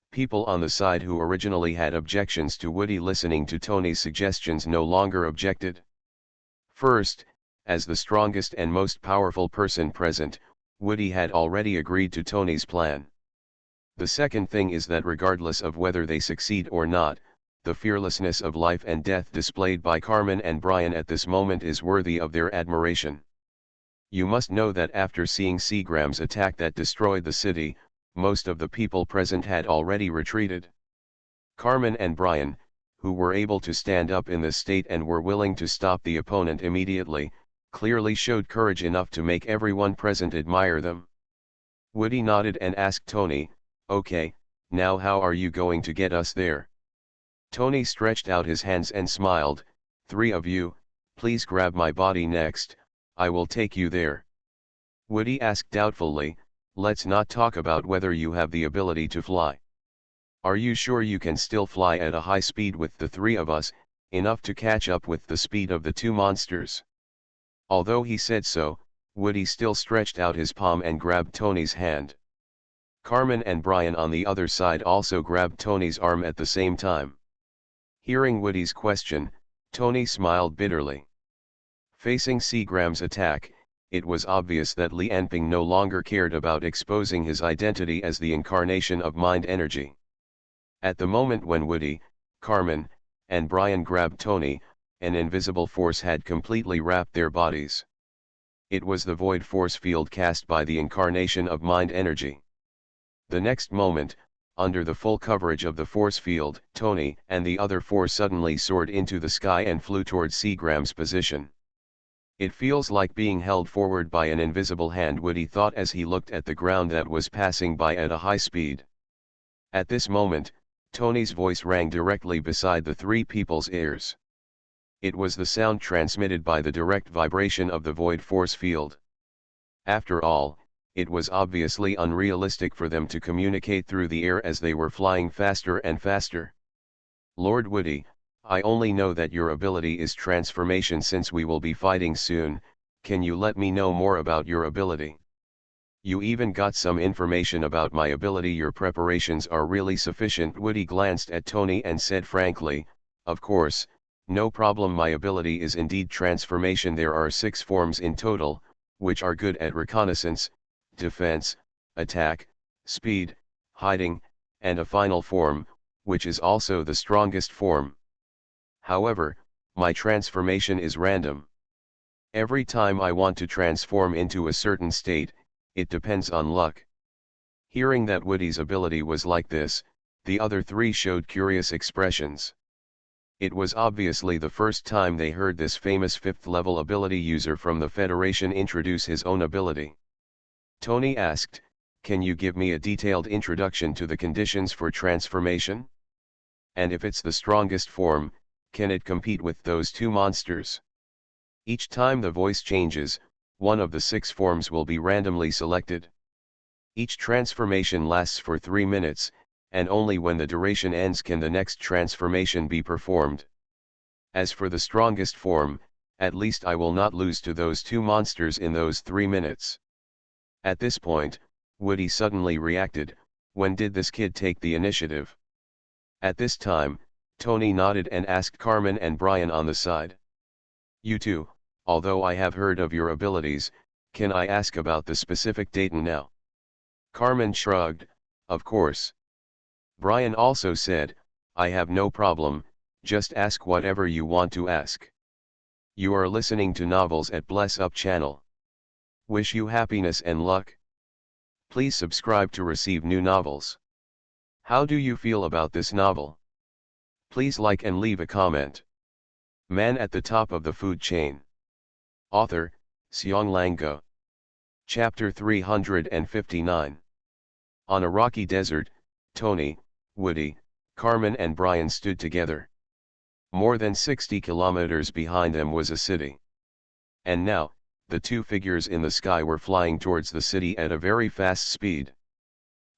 People on the side who originally had objections to Woody listening to Tony's suggestions no longer objected. First, as the strongest and most powerful person present, Woody had already agreed to Tony's plan. The second thing is that regardless of whether they succeed or not, the fearlessness of life and death displayed by Carmen and Brian at this moment is worthy of their admiration. You must know that after seeing Seagram's attack that destroyed the city, most of the people present had already retreated. Carmen and Brian, who were able to stand up in this state and were willing to stop the opponent immediately, clearly showed courage enough to make everyone present admire them. Woody nodded and asked Tony, "Okay, now how are you going to get us there?" Tony stretched out his hands and smiled, "Three of you, please grab my body next, I will take you there." Woody asked doubtfully, "Let's not talk about whether you have the ability to fly. Are you sure you can still fly at a high speed with the three of us, enough to catch up with the speed of the two monsters?" Although he said so, Woody still stretched out his palm and grabbed Tony's hand. Carmen and Brian on the other side also grabbed Tony's arm at the same time. Hearing Woody's question, Tony smiled bitterly. Facing Seagram's attack, it was obvious that Li Anping no longer cared about exposing his identity as the incarnation of mind energy. At the moment when Woody, Carmen, and Brian grabbed Tony, an invisible force had completely wrapped their bodies. It was the void force field cast by the incarnation of mind energy. The next moment, under the full coverage of the force field, Tony and the other four suddenly soared into the sky and flew towards Seagram's position. It feels like being held forward by an invisible hand, Woody thought as he looked at the ground that was passing by at a high speed. At this moment, Tony's voice rang directly beside the three people's ears. It was the sound transmitted by the direct vibration of the void force field. After all, it was obviously unrealistic for them to communicate through the air as they were flying faster and faster. Lord Woody, I only know that your ability is transformation. Since we will be fighting soon, can you let me know more about your ability? You even got some information about my ability. Your preparations are really sufficient. Woody glanced at Tony and said frankly, of course, no problem. My ability is indeed transformation. There are 6 forms in total, which are good at reconnaissance, defense, attack, speed, hiding, and a final form, which is also the strongest form. However, my transformation is random. Every time I want to transform into a certain state, it depends on luck. Hearing that Woody's ability was like this, the other 3 showed curious expressions. It was obviously the first time they heard this famous 5th level ability user from the Federation introduce his own ability. Tony asked, "Can you give me a detailed introduction to the conditions for transformation? And if it's the strongest form, can it compete with those 2 monsters?" Each time the voice changes, one of the 6 forms will be randomly selected. Each transformation lasts for 3 minutes, and only when the duration ends can the next transformation be performed. As for the strongest form, at least I will not lose to those 2 monsters in those 3 minutes. At this point, Woody suddenly reacted, "When did this kid take the initiative?" At this time, Tony nodded and asked Carmen and Brian on the side. "You two, although I have heard of your abilities, can I ask about the specific data now?" Carmen shrugged, "Of course." Brian also said, "I have no problem, just ask whatever you want to ask." You are listening to Novels at Bless Up channel. Wish you happiness and luck. Please subscribe to receive new novels. How do you feel about this novel? Please like and leave a comment. Man at the top of the food chain. Author, Xianglang Guo. Chapter 359. On a rocky desert, Tony, Woody, Carmen and Brian stood together. More than 60 kilometers behind them was a city. And now, the 2 figures in the sky were flying towards the city at a very fast speed.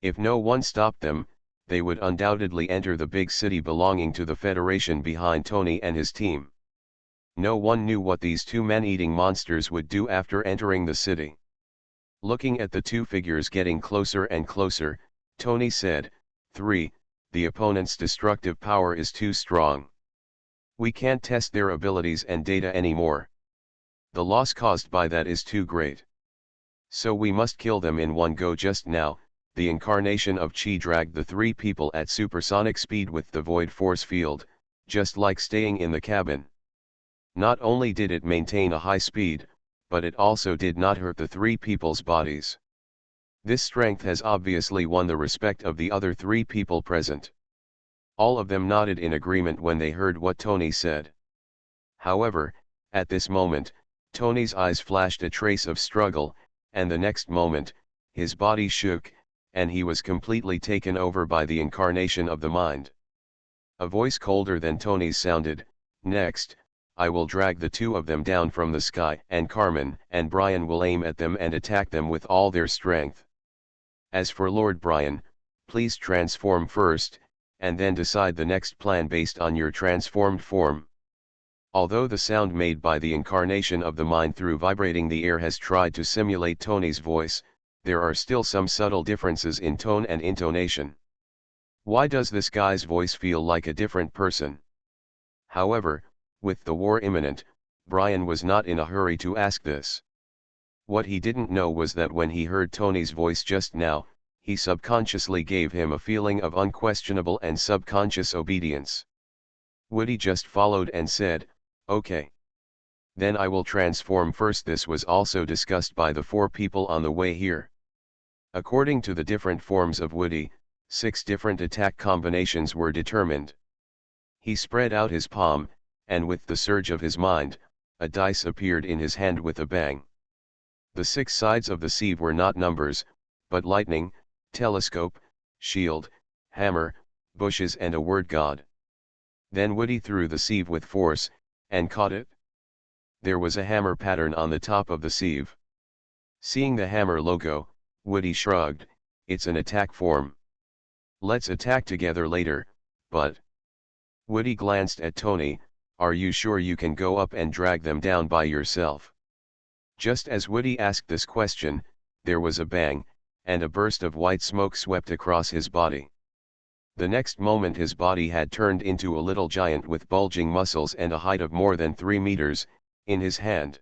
If no one stopped them, they would undoubtedly enter the big city belonging to the Federation behind Tony and his team. No one knew what these 2 man-eating monsters would do after entering the city. Looking at the 2 figures getting closer and closer, Tony said, 3, the opponent's destructive power is too strong. We can't test their abilities and data anymore. The loss caused by that is too great. So we must kill them in one go. Just now, the incarnation of Chi dragged the 3 people at supersonic speed with the void force field, just like staying in the cabin. Not only did it maintain a high speed, but it also did not hurt the 3 people's bodies. This strength has obviously won the respect of the other 3 people present. All of them nodded in agreement when they heard what Tony said. However, at this moment, Tony's eyes flashed a trace of struggle, and the next moment, his body shook, and he was completely taken over by the incarnation of the mind. A voice colder than Tony's sounded, "Next, I will drag the 2 of them down from the sky, and Carmen and Brian will aim at them and attack them with all their strength. As for Lord Brian, please transform first, and then decide the next plan based on your transformed form." Although the sound made by the incarnation of the mind through vibrating the air has tried to simulate Tony's voice, there are still some subtle differences in tone and intonation. Why does this guy's voice feel like a different person? However, with the war imminent, Brian was not in a hurry to ask this. What he didn't know was that when he heard Tony's voice just now, he subconsciously gave him a feeling of unquestionable and subconscious obedience. Woody just followed and said, "Okay. Then I will transform first." This was also discussed by the 4 people on the way here. According to the different forms of Woody, 6 different attack combinations were determined. He spread out his palm, and with the surge of his mind, a dice appeared in his hand with a bang. The 6 sides of the sieve were not numbers, but lightning, telescope, shield, hammer, bushes and a word God. Then Woody threw the sieve with force, and caught it. There was a hammer pattern on the top of the sieve. Seeing the hammer logo, Woody shrugged, it's an attack form. Let's attack together later, but... Woody glanced at Tony, are you sure you can go up and drag them down by yourself? Just as Woody asked this question, there was a bang, and a burst of white smoke swept across his body. The next moment his body had turned into a little giant with bulging muscles and a height of more than 3 meters, in his hand.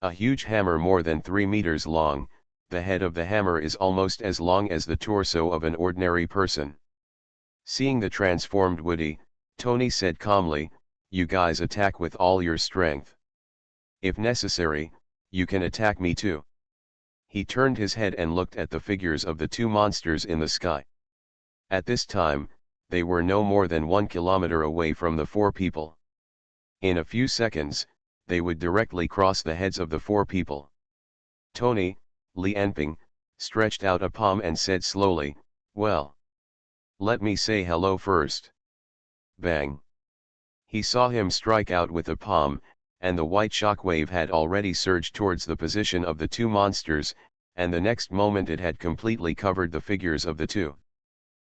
A huge hammer more than 3 meters long, the head of the hammer is almost as long as the torso of an ordinary person. Seeing the transformed Woody, Tony said calmly, you guys attack with all your strength. If necessary, you can attack me too. He turned his head and looked at the figures of the 2 monsters in the sky. At this time, they were no more than 1 kilometer away from the 4 people. In a few seconds, they would directly cross the heads of the 4 people. Tony, Li Enping, stretched out a palm and said slowly, well. Let me say hello first. Bang. He saw him strike out with a palm, and the white shockwave had already surged towards the position of the 2 monsters, and the next moment it had completely covered the figures of the 2.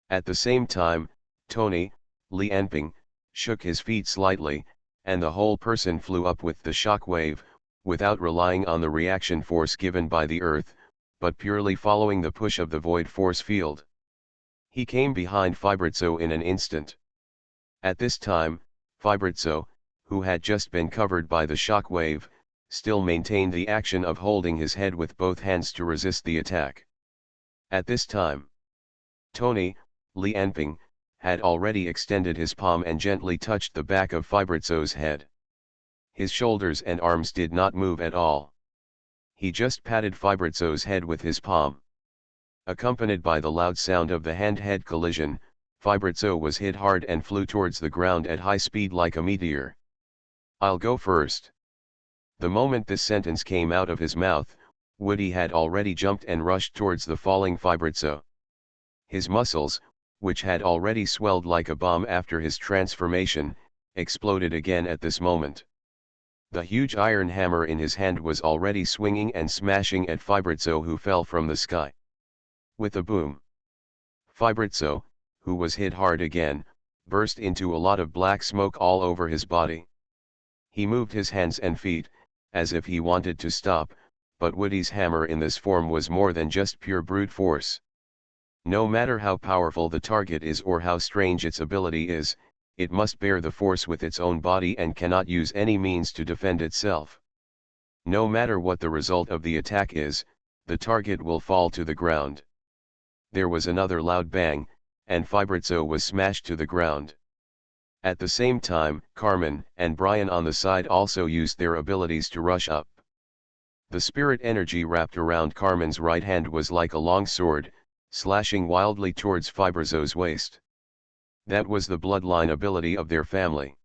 At the same time, Tony, Li Enping, shook his feet slightly, and the whole person flew up with the shockwave, without relying on the reaction force given by the Earth, but purely following the push of the void force field. He came behind Fibrizzo in an instant. At this time, Fibrizzo, who had just been covered by the shockwave, still maintained the action of holding his head with both hands to resist the attack. At this time, Tony, Li Enping, had already extended his palm and gently touched the back of Fibrizzo's head. His shoulders and arms did not move at all. He just patted Fibrizzo's head with his palm. Accompanied by the loud sound of the hand-head collision, Fibrizzo was hit hard and flew towards the ground at high speed like a meteor. I'll go first. The moment this sentence came out of his mouth, Woody had already jumped and rushed towards the falling Fibrizzo. His muscles, which had already swelled like a bomb after his transformation, exploded again at this moment. The huge iron hammer in his hand was already swinging and smashing at Fibrizzo, who fell from the sky. With a boom, Fibrizzo, who was hit hard again, burst into a lot of black smoke all over his body. He moved his hands and feet, as if he wanted to stop, but Woody's hammer in this form was more than just pure brute force. No matter how powerful the target is or how strange its ability is, it must bear the force with its own body and cannot use any means to defend itself. No matter what the result of the attack is, the target will fall to the ground. There was another loud bang, and Fibrizzo was smashed to the ground. At the same time, Carmen and Brian on the side also used their abilities to rush up. The spirit energy wrapped around Carmen's right hand was like a long sword, slashing wildly towards Fibrizzo's waist. That was the bloodline ability of their family.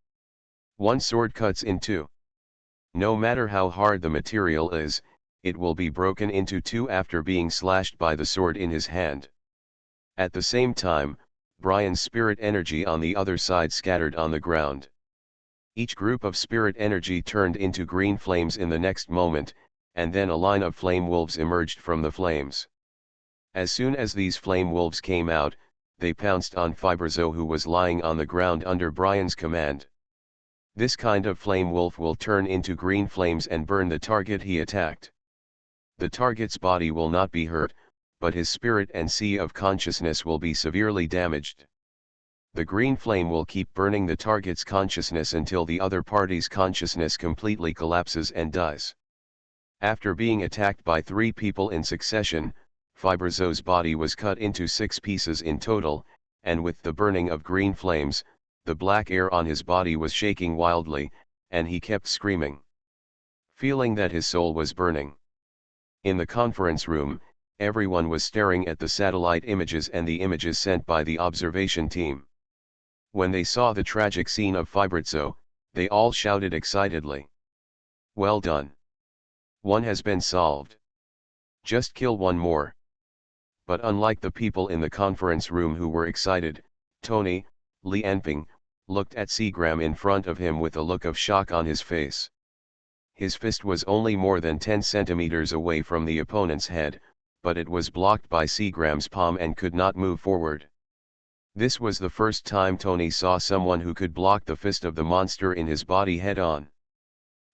One sword cuts in 2. No matter how hard the material is, it will be broken into 2 after being slashed by the sword in his hand. At the same time, Brian's spirit energy on the other side scattered on the ground. Each group of spirit energy turned into green flames in the next moment, and then a line of flame wolves emerged from the flames. As soon as these flame wolves came out, they pounced on Fibrizzo, who was lying on the ground under Brian's command. This kind of flame wolf will turn into green flames and burn the target he attacked. The target's body will not be hurt, but his spirit and sea of consciousness will be severely damaged. The green flame will keep burning the target's consciousness until the other party's consciousness completely collapses and dies. After being attacked by 3 people in succession, Fibrizzo's body was cut into 6 pieces in total, and with the burning of green flames, the black air on his body was shaking wildly, and he kept screaming, feeling that his soul was burning. In the conference room, everyone was staring at the satellite images and the images sent by the observation team. When they saw the tragic scene of Fibrizzo, they all shouted excitedly. Well done. One has been solved. Just kill one more. But unlike the people in the conference room who were excited, Tony, Li Enping, looked at Seagram in front of him with a look of shock on his face. His fist was only more than 10 centimeters away from the opponent's head, but it was blocked by Seagram's palm and could not move forward. This was the first time Tony saw someone who could block the fist of the monster in his body head-on.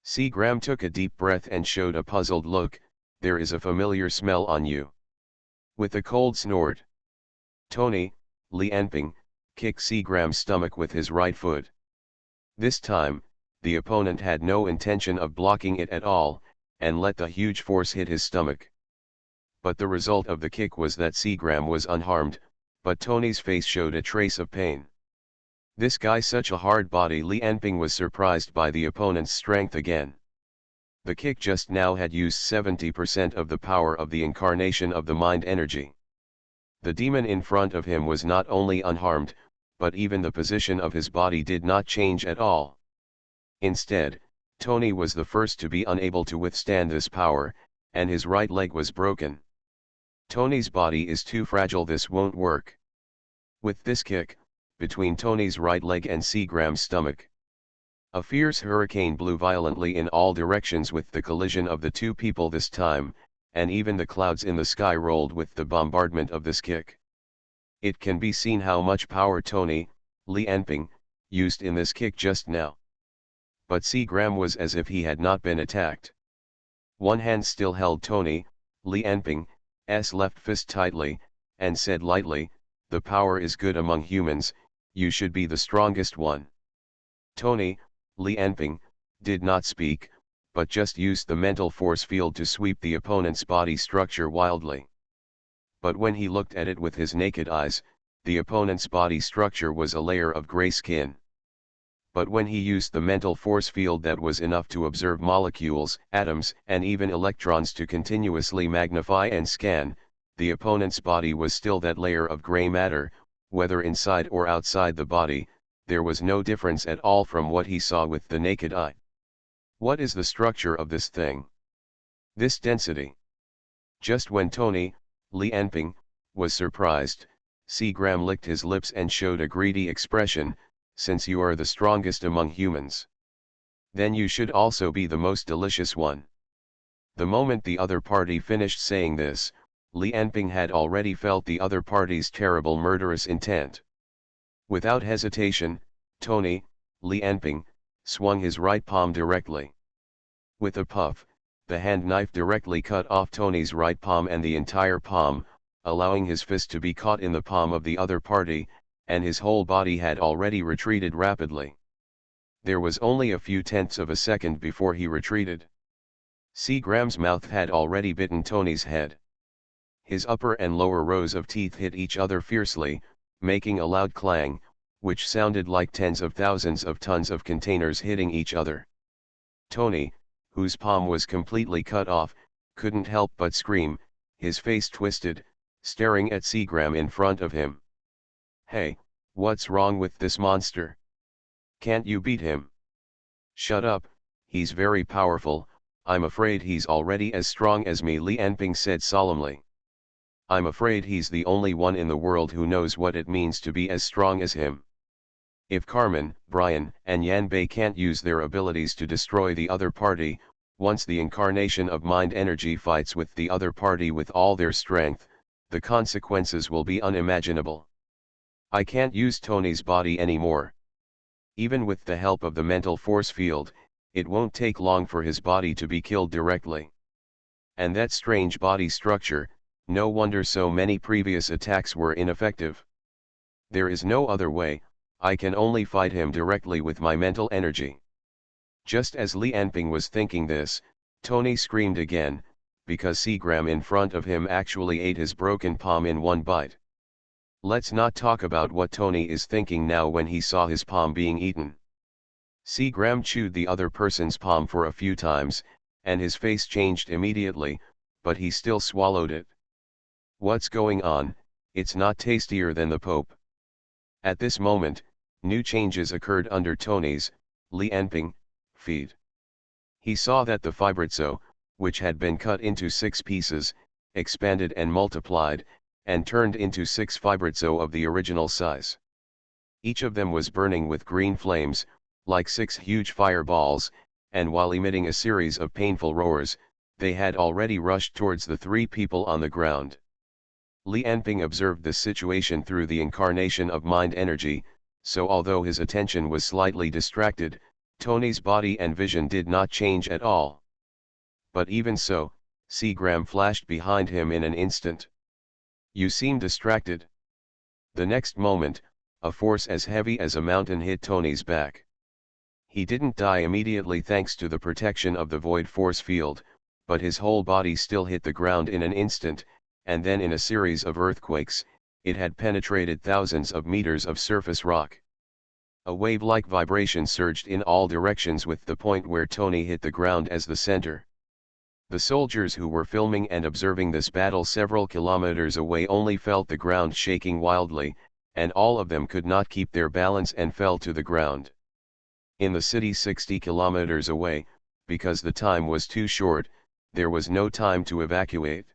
Seagram took a deep breath and showed a puzzled look. There is a familiar smell on you. With a cold snort, Tony, Li Enping, kicked Seagram's stomach with his right foot. This time, the opponent had no intention of blocking it at all, and let the huge force hit his stomach. But the result of the kick was that Seagram was unharmed, but Tony's face showed a trace of pain. This guy such a hard body. Li Enping was surprised by the opponent's strength again. The kick just now had used 70% of the power of the incarnation of the mind energy. The demon in front of him was not only unharmed, but even the position of his body did not change at all. Instead, Tony was the first to be unable to withstand this power, and his right leg was broken. Tony's body is too fragile, this won't work. With this kick, between Tony's right leg and Seagram's stomach, a fierce hurricane blew violently in all directions with the collision of the two people this time, and even the clouds in the sky rolled with the bombardment of this kick. It can be seen how much power Tony, Li Enping, used in this kick just now. But Seagram was as if he had not been attacked. One hand still held Tony, Li Enping's left fist tightly, and said lightly, "The power is good among humans, you should be the strongest one." Tony, Li Enping, did not speak, but just used the mental force field to sweep the opponent's body structure wildly. But when he looked at it with his naked eyes, the opponent's body structure was a layer of gray skin. But when he used the mental force field, that was enough to observe molecules, atoms, and even electrons to continuously magnify and scan, the opponent's body was still that layer of gray matter. Whether inside or outside the body, there was no difference at all from what he saw with the naked eye. What is the structure of this thing? This density? Just when Tony, Li Enping, was surprised, Seagram licked his lips and showed a greedy expression. "Since you are the strongest among humans, then you should also be the most delicious one." The moment the other party finished saying this, Li Enping had already felt the other party's terrible murderous intent. Without hesitation, Tony, Li Enping, swung his right palm directly. With a puff, the hand knife directly cut off Tony's right palm and the entire palm, allowing his fist to be caught in the palm of the other party, and his whole body had already retreated rapidly. There was only a few tenths of a second before he retreated. Seagram's mouth had already bitten Tony's head. His upper and lower rows of teeth hit each other fiercely, making a loud clang, which sounded like tens of thousands of tons of containers hitting each other. Tony, whose palm was completely cut off, couldn't help but scream, his face twisted, staring at Seagram in front of him. "Hey, what's wrong with this monster? Can't you beat him?" "Shut up, he's very powerful, I'm afraid he's already as strong as me," Li Enping said solemnly. "I'm afraid he's the only one in the world who knows what it means to be as strong as him. If Carmen, Brian, and Yanbei can't use their abilities to destroy the other party, once the incarnation of mind energy fights with the other party with all their strength, the consequences will be unimaginable. I can't use Tony's body anymore. Even with the help of the mental force field, it won't take long for his body to be killed directly. And that strange body structure, no wonder so many previous attacks were ineffective. There is no other way, I can only fight him directly with my mental energy." Just as Li Enping was thinking this, Tony screamed again, because Seagram in front of him actually ate his broken palm in one bite. Let's not talk about what Tony is thinking now when he saw his palm being eaten. Seagram chewed the other person's palm for a few times, and his face changed immediately, but he still swallowed it. "What's going on? It's not tastier than the Pope." At this moment, new changes occurred under Tony's, Li Enping, feet. He saw that the fibrizzo, which had been cut into 6 pieces, expanded and multiplied, and turned into 6 fibrizzo of the original size. Each of them was burning with green flames, like 6 huge fireballs, and while emitting a series of painful roars, they had already rushed towards the 3 people on the ground. Li Anping observed this situation through the incarnation of mind energy, so although his attention was slightly distracted, Tony's body and vision did not change at all. But even so, Seagram flashed behind him in an instant. "You seem distracted." The next moment, a force as heavy as a mountain hit Tony's back. He didn't die immediately thanks to the protection of the void force field, but his whole body still hit the ground in an instant, and then in a series of earthquakes, it had penetrated thousands of meters of surface rock. A wave-like vibration surged in all directions with the point where Tony hit the ground as the center. The soldiers who were filming and observing this battle several kilometers away only felt the ground shaking wildly, and all of them could not keep their balance and fell to the ground. In the city 60 kilometers away, because the time was too short, there was no time to evacuate.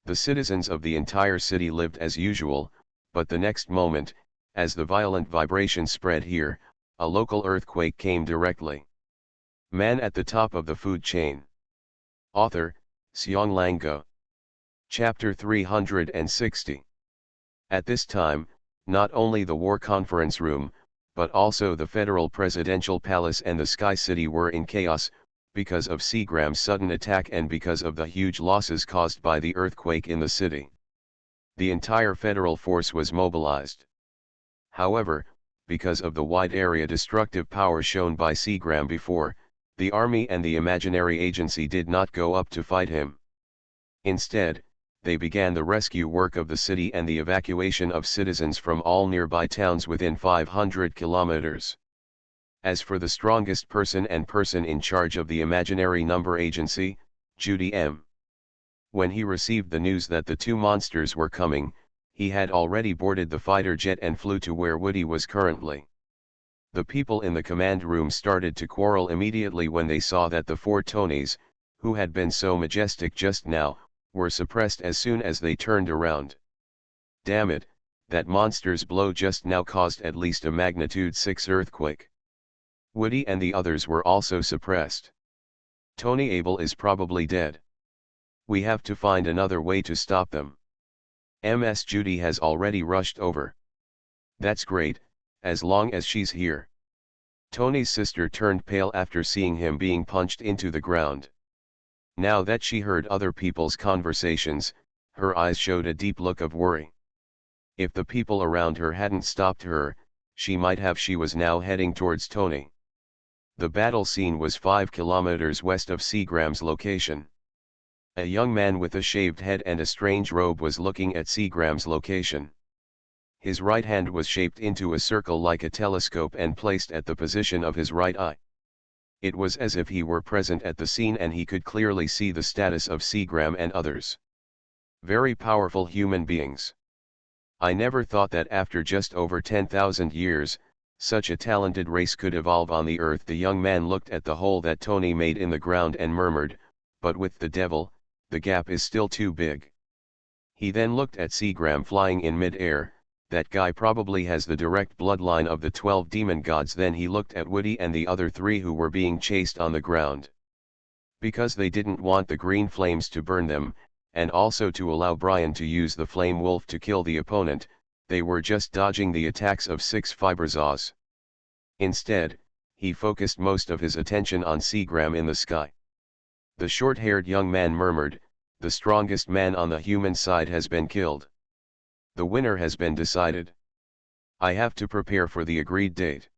The citizens of the entire city lived as usual, but the next moment, as the violent vibration spread here, a local earthquake came directly. Man at the top of the food chain. Author, Xianglang Go. Chapter 360. At this time, not only the War Conference Room, but also the Federal Presidential Palace and the Sky City were in chaos, because of Seagram's sudden attack and because of the huge losses caused by the earthquake in the city. The entire federal force was mobilized. However, because of the wide area destructive power shown by Seagram before, the army and the imaginary agency did not go up to fight him. Instead, they began the rescue work of the city and the evacuation of citizens from all nearby towns within 500 kilometers. As for the strongest person and person in charge of the imaginary number agency, Judy M. When he received the news that the 2 monsters were coming, he had already boarded the fighter jet and flew to where Woody was currently. The people in the command room started to quarrel immediately when they saw that the 4 Tonys, who had been so majestic just now, were suppressed as soon as they turned around. Damn it, that monster's blow just now caused at least a magnitude 6 earthquake. Woody and the others were also suppressed. Tony Abel is probably dead. We have to find another way to stop them. Ms. Judy has already rushed over. That's great, as long as she's here. Tony's sister turned pale after seeing him being punched into the ground. Now that she heard other people's conversations, her eyes showed a deep look of worry. If the people around her hadn't stopped her, she might have. She was now heading towards Tony. The battle scene was 5 kilometers west of Seagram's location. A young man with a shaved head and a strange robe was looking at Seagram's location. His right hand was shaped into a circle like a telescope and placed at the position of his right eye. It was as if he were present at the scene and he could clearly see the status of Seagram and others. Very powerful human beings. I never thought that after just over 10,000 years, such a talented race could evolve on the earth. The young man looked at the hole that Tony made in the ground and murmured, but with the devil, the gap is still too big. He then looked at Seagram flying in mid-air. That guy probably has the direct bloodline of the 12 demon gods. Then he looked at Woody and the other 3 who were being chased on the ground. Because they didn't want the green flames to burn them, and also to allow Brian to use the flame wolf to kill the opponent, they were just dodging the attacks of 6 Fiberzaws. Instead, he focused most of his attention on Seagram in the sky. The short-haired young man murmured, "The strongest man on the human side has been killed. The winner has been decided. I have to prepare for the agreed date."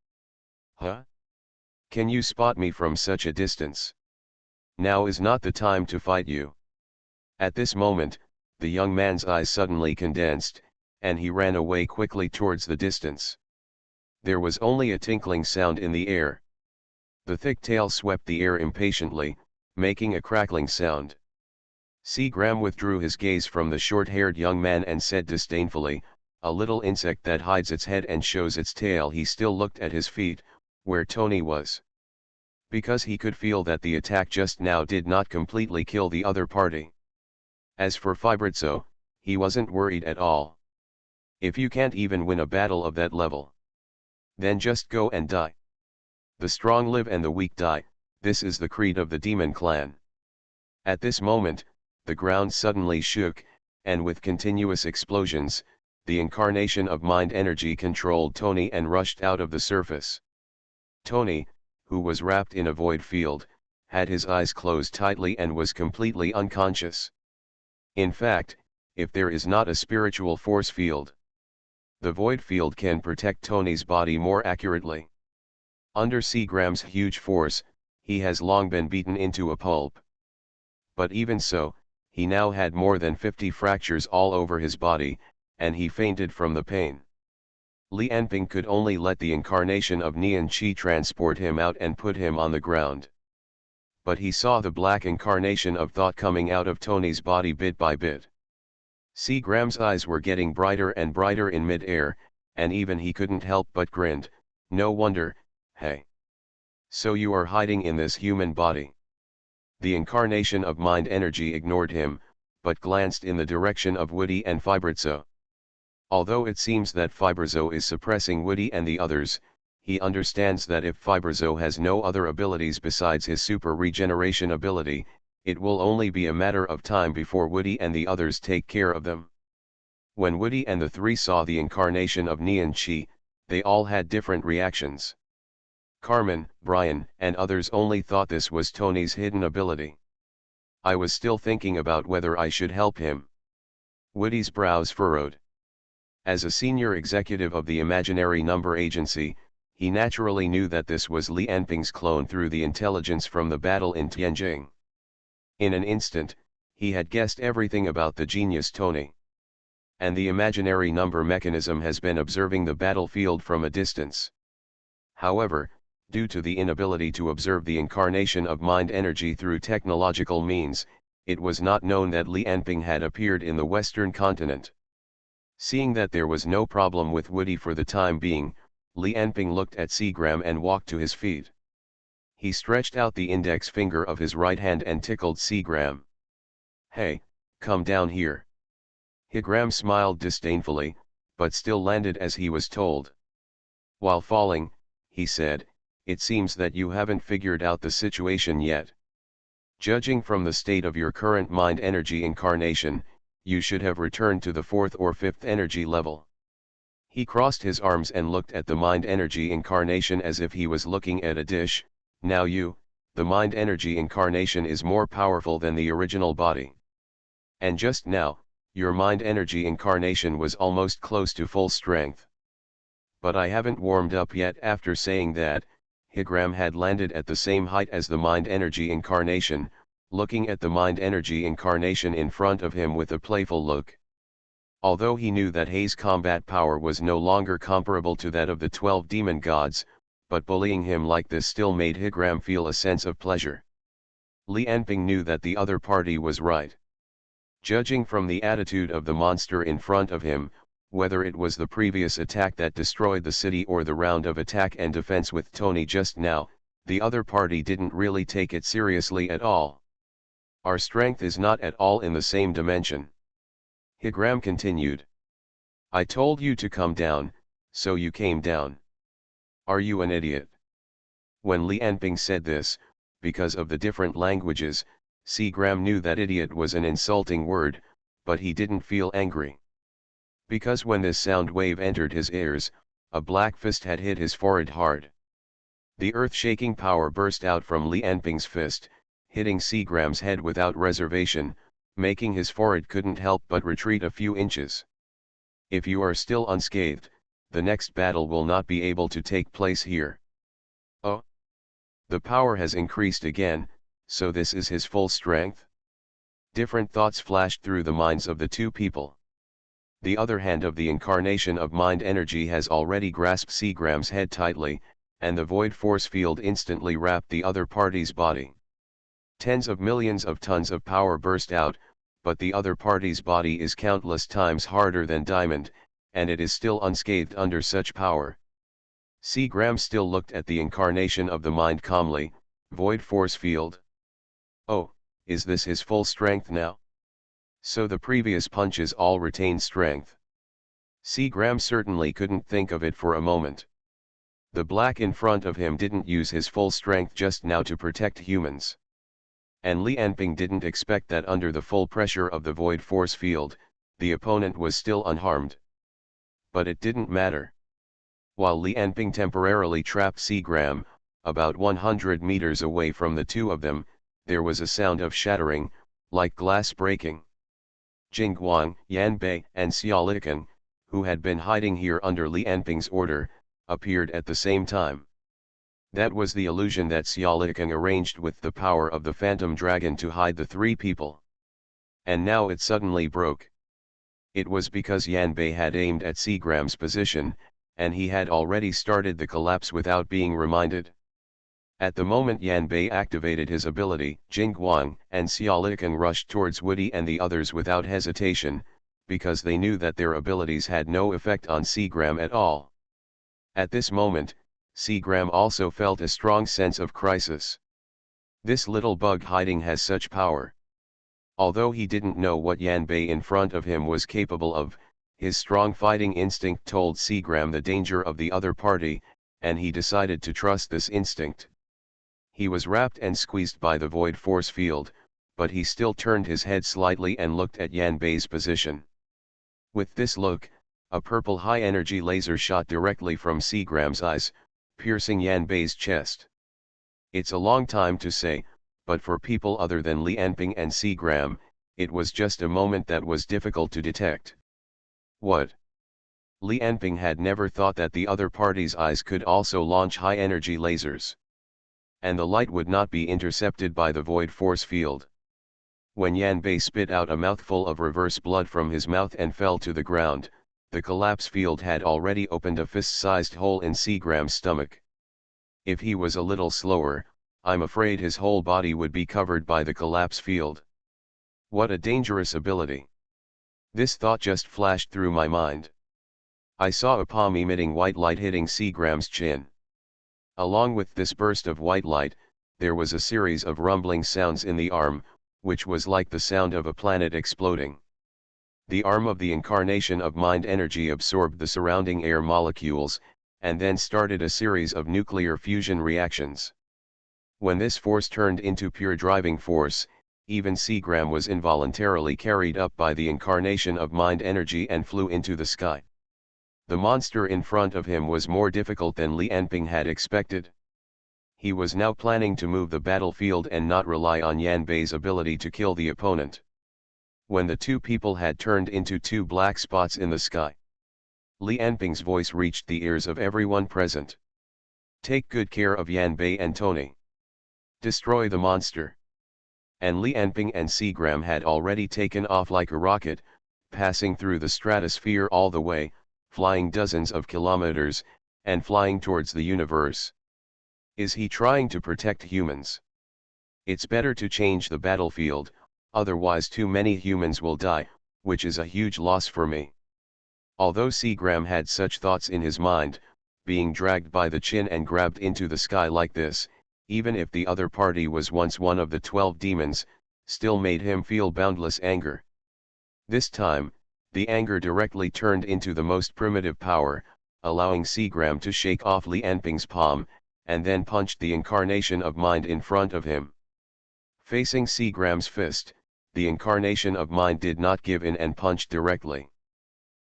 Huh? Can you spot me from such a distance? Now is not the time to fight you. At this moment, the young man's eyes suddenly condensed, and he ran away quickly towards the distance. There was only a tinkling sound in the air. The thick tail swept the air impatiently, making a crackling sound. Seagram withdrew his gaze from the short-haired young man and said disdainfully, "A little insect that hides its head and shows its tail." He still looked at his feet, where Tony was. because he could feel that the attack just now did not completely kill the other party. As for Fabrizio, he wasn't worried at all. If you can't even win a battle of that level, then just go and die. The strong live and the weak die, this is the creed of the demon clan. At this moment, the ground suddenly shook, and with continuous explosions, the incarnation of mind energy controlled Tony and rushed out of the surface. Tony, who was wrapped in a void field, had his eyes closed tightly and was completely unconscious. In fact, if there is not a spiritual force field, the void field can protect Tony's body more accurately. Under Seagram's huge force, he has long been beaten into a pulp. But even so, he now had more than 50 fractures all over his body, and he fainted from the pain. Li Anping could only let the incarnation of Nian Qi transport him out and put him on the ground. But he saw the black incarnation of thought coming out of Tony's body bit by bit. Seagram's eyes were getting brighter and brighter in mid-air, and even he couldn't help but grinned. No wonder, hey. So you are hiding in this human body. The incarnation of mind energy ignored him, but glanced in the direction of Woody and Fabrizio. Although it seems that Fabrizio is suppressing Woody and the others, he understands that if Fabrizio has no other abilities besides his super regeneration ability, it will only be a matter of time before Woody and the others take care of them. When Woody and the three saw the incarnation of Nian Qi, they all had different reactions. Carmen, Brian, and others only thought this was Tony's hidden ability. I was still thinking about whether I should help him. Woody's brows furrowed. As a senior executive of the Imaginary Number Agency, he naturally knew that this was Li Anping's clone through the intelligence from the battle in Tianjing. In an instant, he had guessed everything about the genius Tony. And the imaginary number mechanism has been observing the battlefield from a distance. However, due to the inability to observe the incarnation of mind energy through technological means, it was not known that Li Anping had appeared in the Western continent. Seeing that there was no problem with Woody for the time being, Li Anping looked at Seagram and walked to his feet. He stretched out the index finger of his right hand and tickled Seagram. Hey, come down here. Seagram smiled disdainfully, but still landed as he was told. While falling, he said, it seems that you haven't figured out the situation yet. Judging from the state of your current mind energy incarnation, you should have returned to the 4th or 5th energy level. He crossed his arms and looked at the mind energy incarnation as if he was looking at a dish. Now the mind energy incarnation is more powerful than the original body. And just now, your mind energy incarnation was almost close to full strength. But I haven't warmed up yet. After saying that, Higram had landed at the same height as the mind energy incarnation, looking at the mind energy incarnation in front of him with a playful look. Although he knew that Hay's combat power was no longer comparable to that of the 12 demon gods, but bullying him like this still made Higram feel a sense of pleasure. Li Anping knew that the other party was right. Judging from the attitude of the monster in front of him, whether it was the previous attack that destroyed the city or the round of attack and defense with Tony just now, the other party didn't really take it seriously at all. Our strength is not at all in the same dimension. Higram continued. I told you to come down, so you came down. Are you an idiot? When Li Anping said this, because of the different languages, Seagram knew that idiot was an insulting word, but he didn't feel angry. Because when this sound wave entered his ears, a black fist had hit his forehead hard. The earth-shaking power burst out from Li Anping's fist, hitting Seagram's head without reservation, making his forehead couldn't help but retreat a few inches. If you are still unscathed, the next battle will not be able to take place here. Oh! The power has increased again, so this is his full strength? Different thoughts flashed through the minds of the two people. The other hand of the incarnation of mind energy has already grasped Seagram's head tightly, and the void force field instantly wrapped the other party's body. Tens of millions of tons of power burst out, but the other party's body is countless times harder than diamond, and it is still unscathed under such power. Seagram still looked at the incarnation of the mind calmly, Void force field. Oh, is this his full strength now? So the previous punches all retained strength. Seagram certainly couldn't think of it for a moment. The black in front of him didn't use his full strength just now to protect humans. And Li Anping didn't expect that under the full pressure of the void force field, the opponent was still unharmed. But it didn't matter. While Li Anping temporarily trapped Seagram, about 100 meters away from the two of them, there was a sound of shattering, like glass breaking. Jingguang, Yan Bei, and SpecialAbilities, who had been hiding here under Li Anping's order, appeared at the same time. That was the illusion that SpecialAbilities arranged with the power of the Phantom Dragon to hide the three people. And now it suddenly broke. It was because Yan Bei had aimed at Seagram's position, and he had already started the collapse without being reminded. At the moment Yan Bei activated his ability, Jingguang and SpecialAbilities rushed towards Woody and the others without hesitation, because they knew that their abilities had no effect on Seagram at all. At this moment, Seagram also felt a strong sense of crisis. This little bug hiding has such power. Although he didn't know what Yan Bei in front of him was capable of, his strong fighting instinct told Seagram the danger of the other party, and he decided to trust this instinct. He was wrapped and squeezed by the void force field, but he still turned his head slightly and looked at Yan Bei's position. With this look, a purple high-energy laser shot directly from Seagram's eyes, piercing Yan Bei's chest. It's a long time to say, but for people other than Li Anping and Seagram, it was just a moment that was difficult to detect. What? Li Anping had never thought that the other party's eyes could also launch high-energy lasers. And the light would not be intercepted by the void force field. When Yan Bei spit out a mouthful of reverse blood from his mouth and fell to the ground, the collapse field had already opened a fist-sized hole in Seagram's stomach. If he was a little slower, I'm afraid his whole body would be covered by the collapse field. What a dangerous ability. This thought just flashed through my mind. I saw a palm emitting white light hitting Seagram's chin. Along with this burst of white light, there was a series of rumbling sounds in the arm, which was like the sound of a planet exploding. The arm of the incarnation of mind energy absorbed the surrounding air molecules, and then started a series of nuclear fusion reactions. When this force turned into pure driving force, even Seagram was involuntarily carried up by the incarnation of mind energy and flew into the sky. The monster in front of him was more difficult than Li Anping had expected. He was now planning to move the battlefield and not rely on Yan Bei's ability to kill the opponent. When the two people had turned into two black spots in the sky, Li Anping's voice reached the ears of everyone present. Take good care of Yan Bei and Tony. Destroy the monster. And Li Anping and Seagram had already taken off like a rocket, passing through the stratosphere all the way, flying dozens of kilometers, and flying towards the universe. Is he trying to protect humans? It's better to change the battlefield, otherwise too many humans will die, which is a huge loss for me. Although Seagram had such thoughts in his mind, being dragged by the chin and grabbed into the sky like this, even if the other party was once one of the 12 demons, still made him feel boundless anger. This time, the anger directly turned into the most primitive power, allowing Seagram to shake off Li Anping's palm, and then punched the incarnation of mind in front of him. Facing Seagram's fist, the incarnation of mind did not give in and punched directly.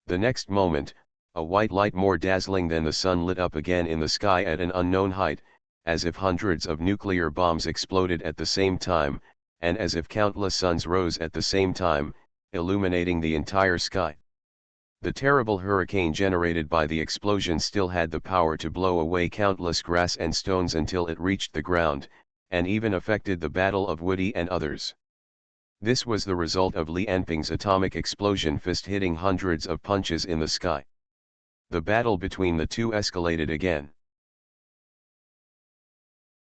The next moment, a white light more dazzling than the sun lit up again in the sky at an unknown height, as if hundreds of nuclear bombs exploded at the same time, and as if countless suns rose at the same time, illuminating the entire sky. The terrible hurricane generated by the explosion still had the power to blow away countless grass and stones until it reached the ground, and even affected the Battle of Woody and others. This was the result of Li Anping's atomic explosion fist hitting hundreds of punches in the sky. The battle between the two escalated again.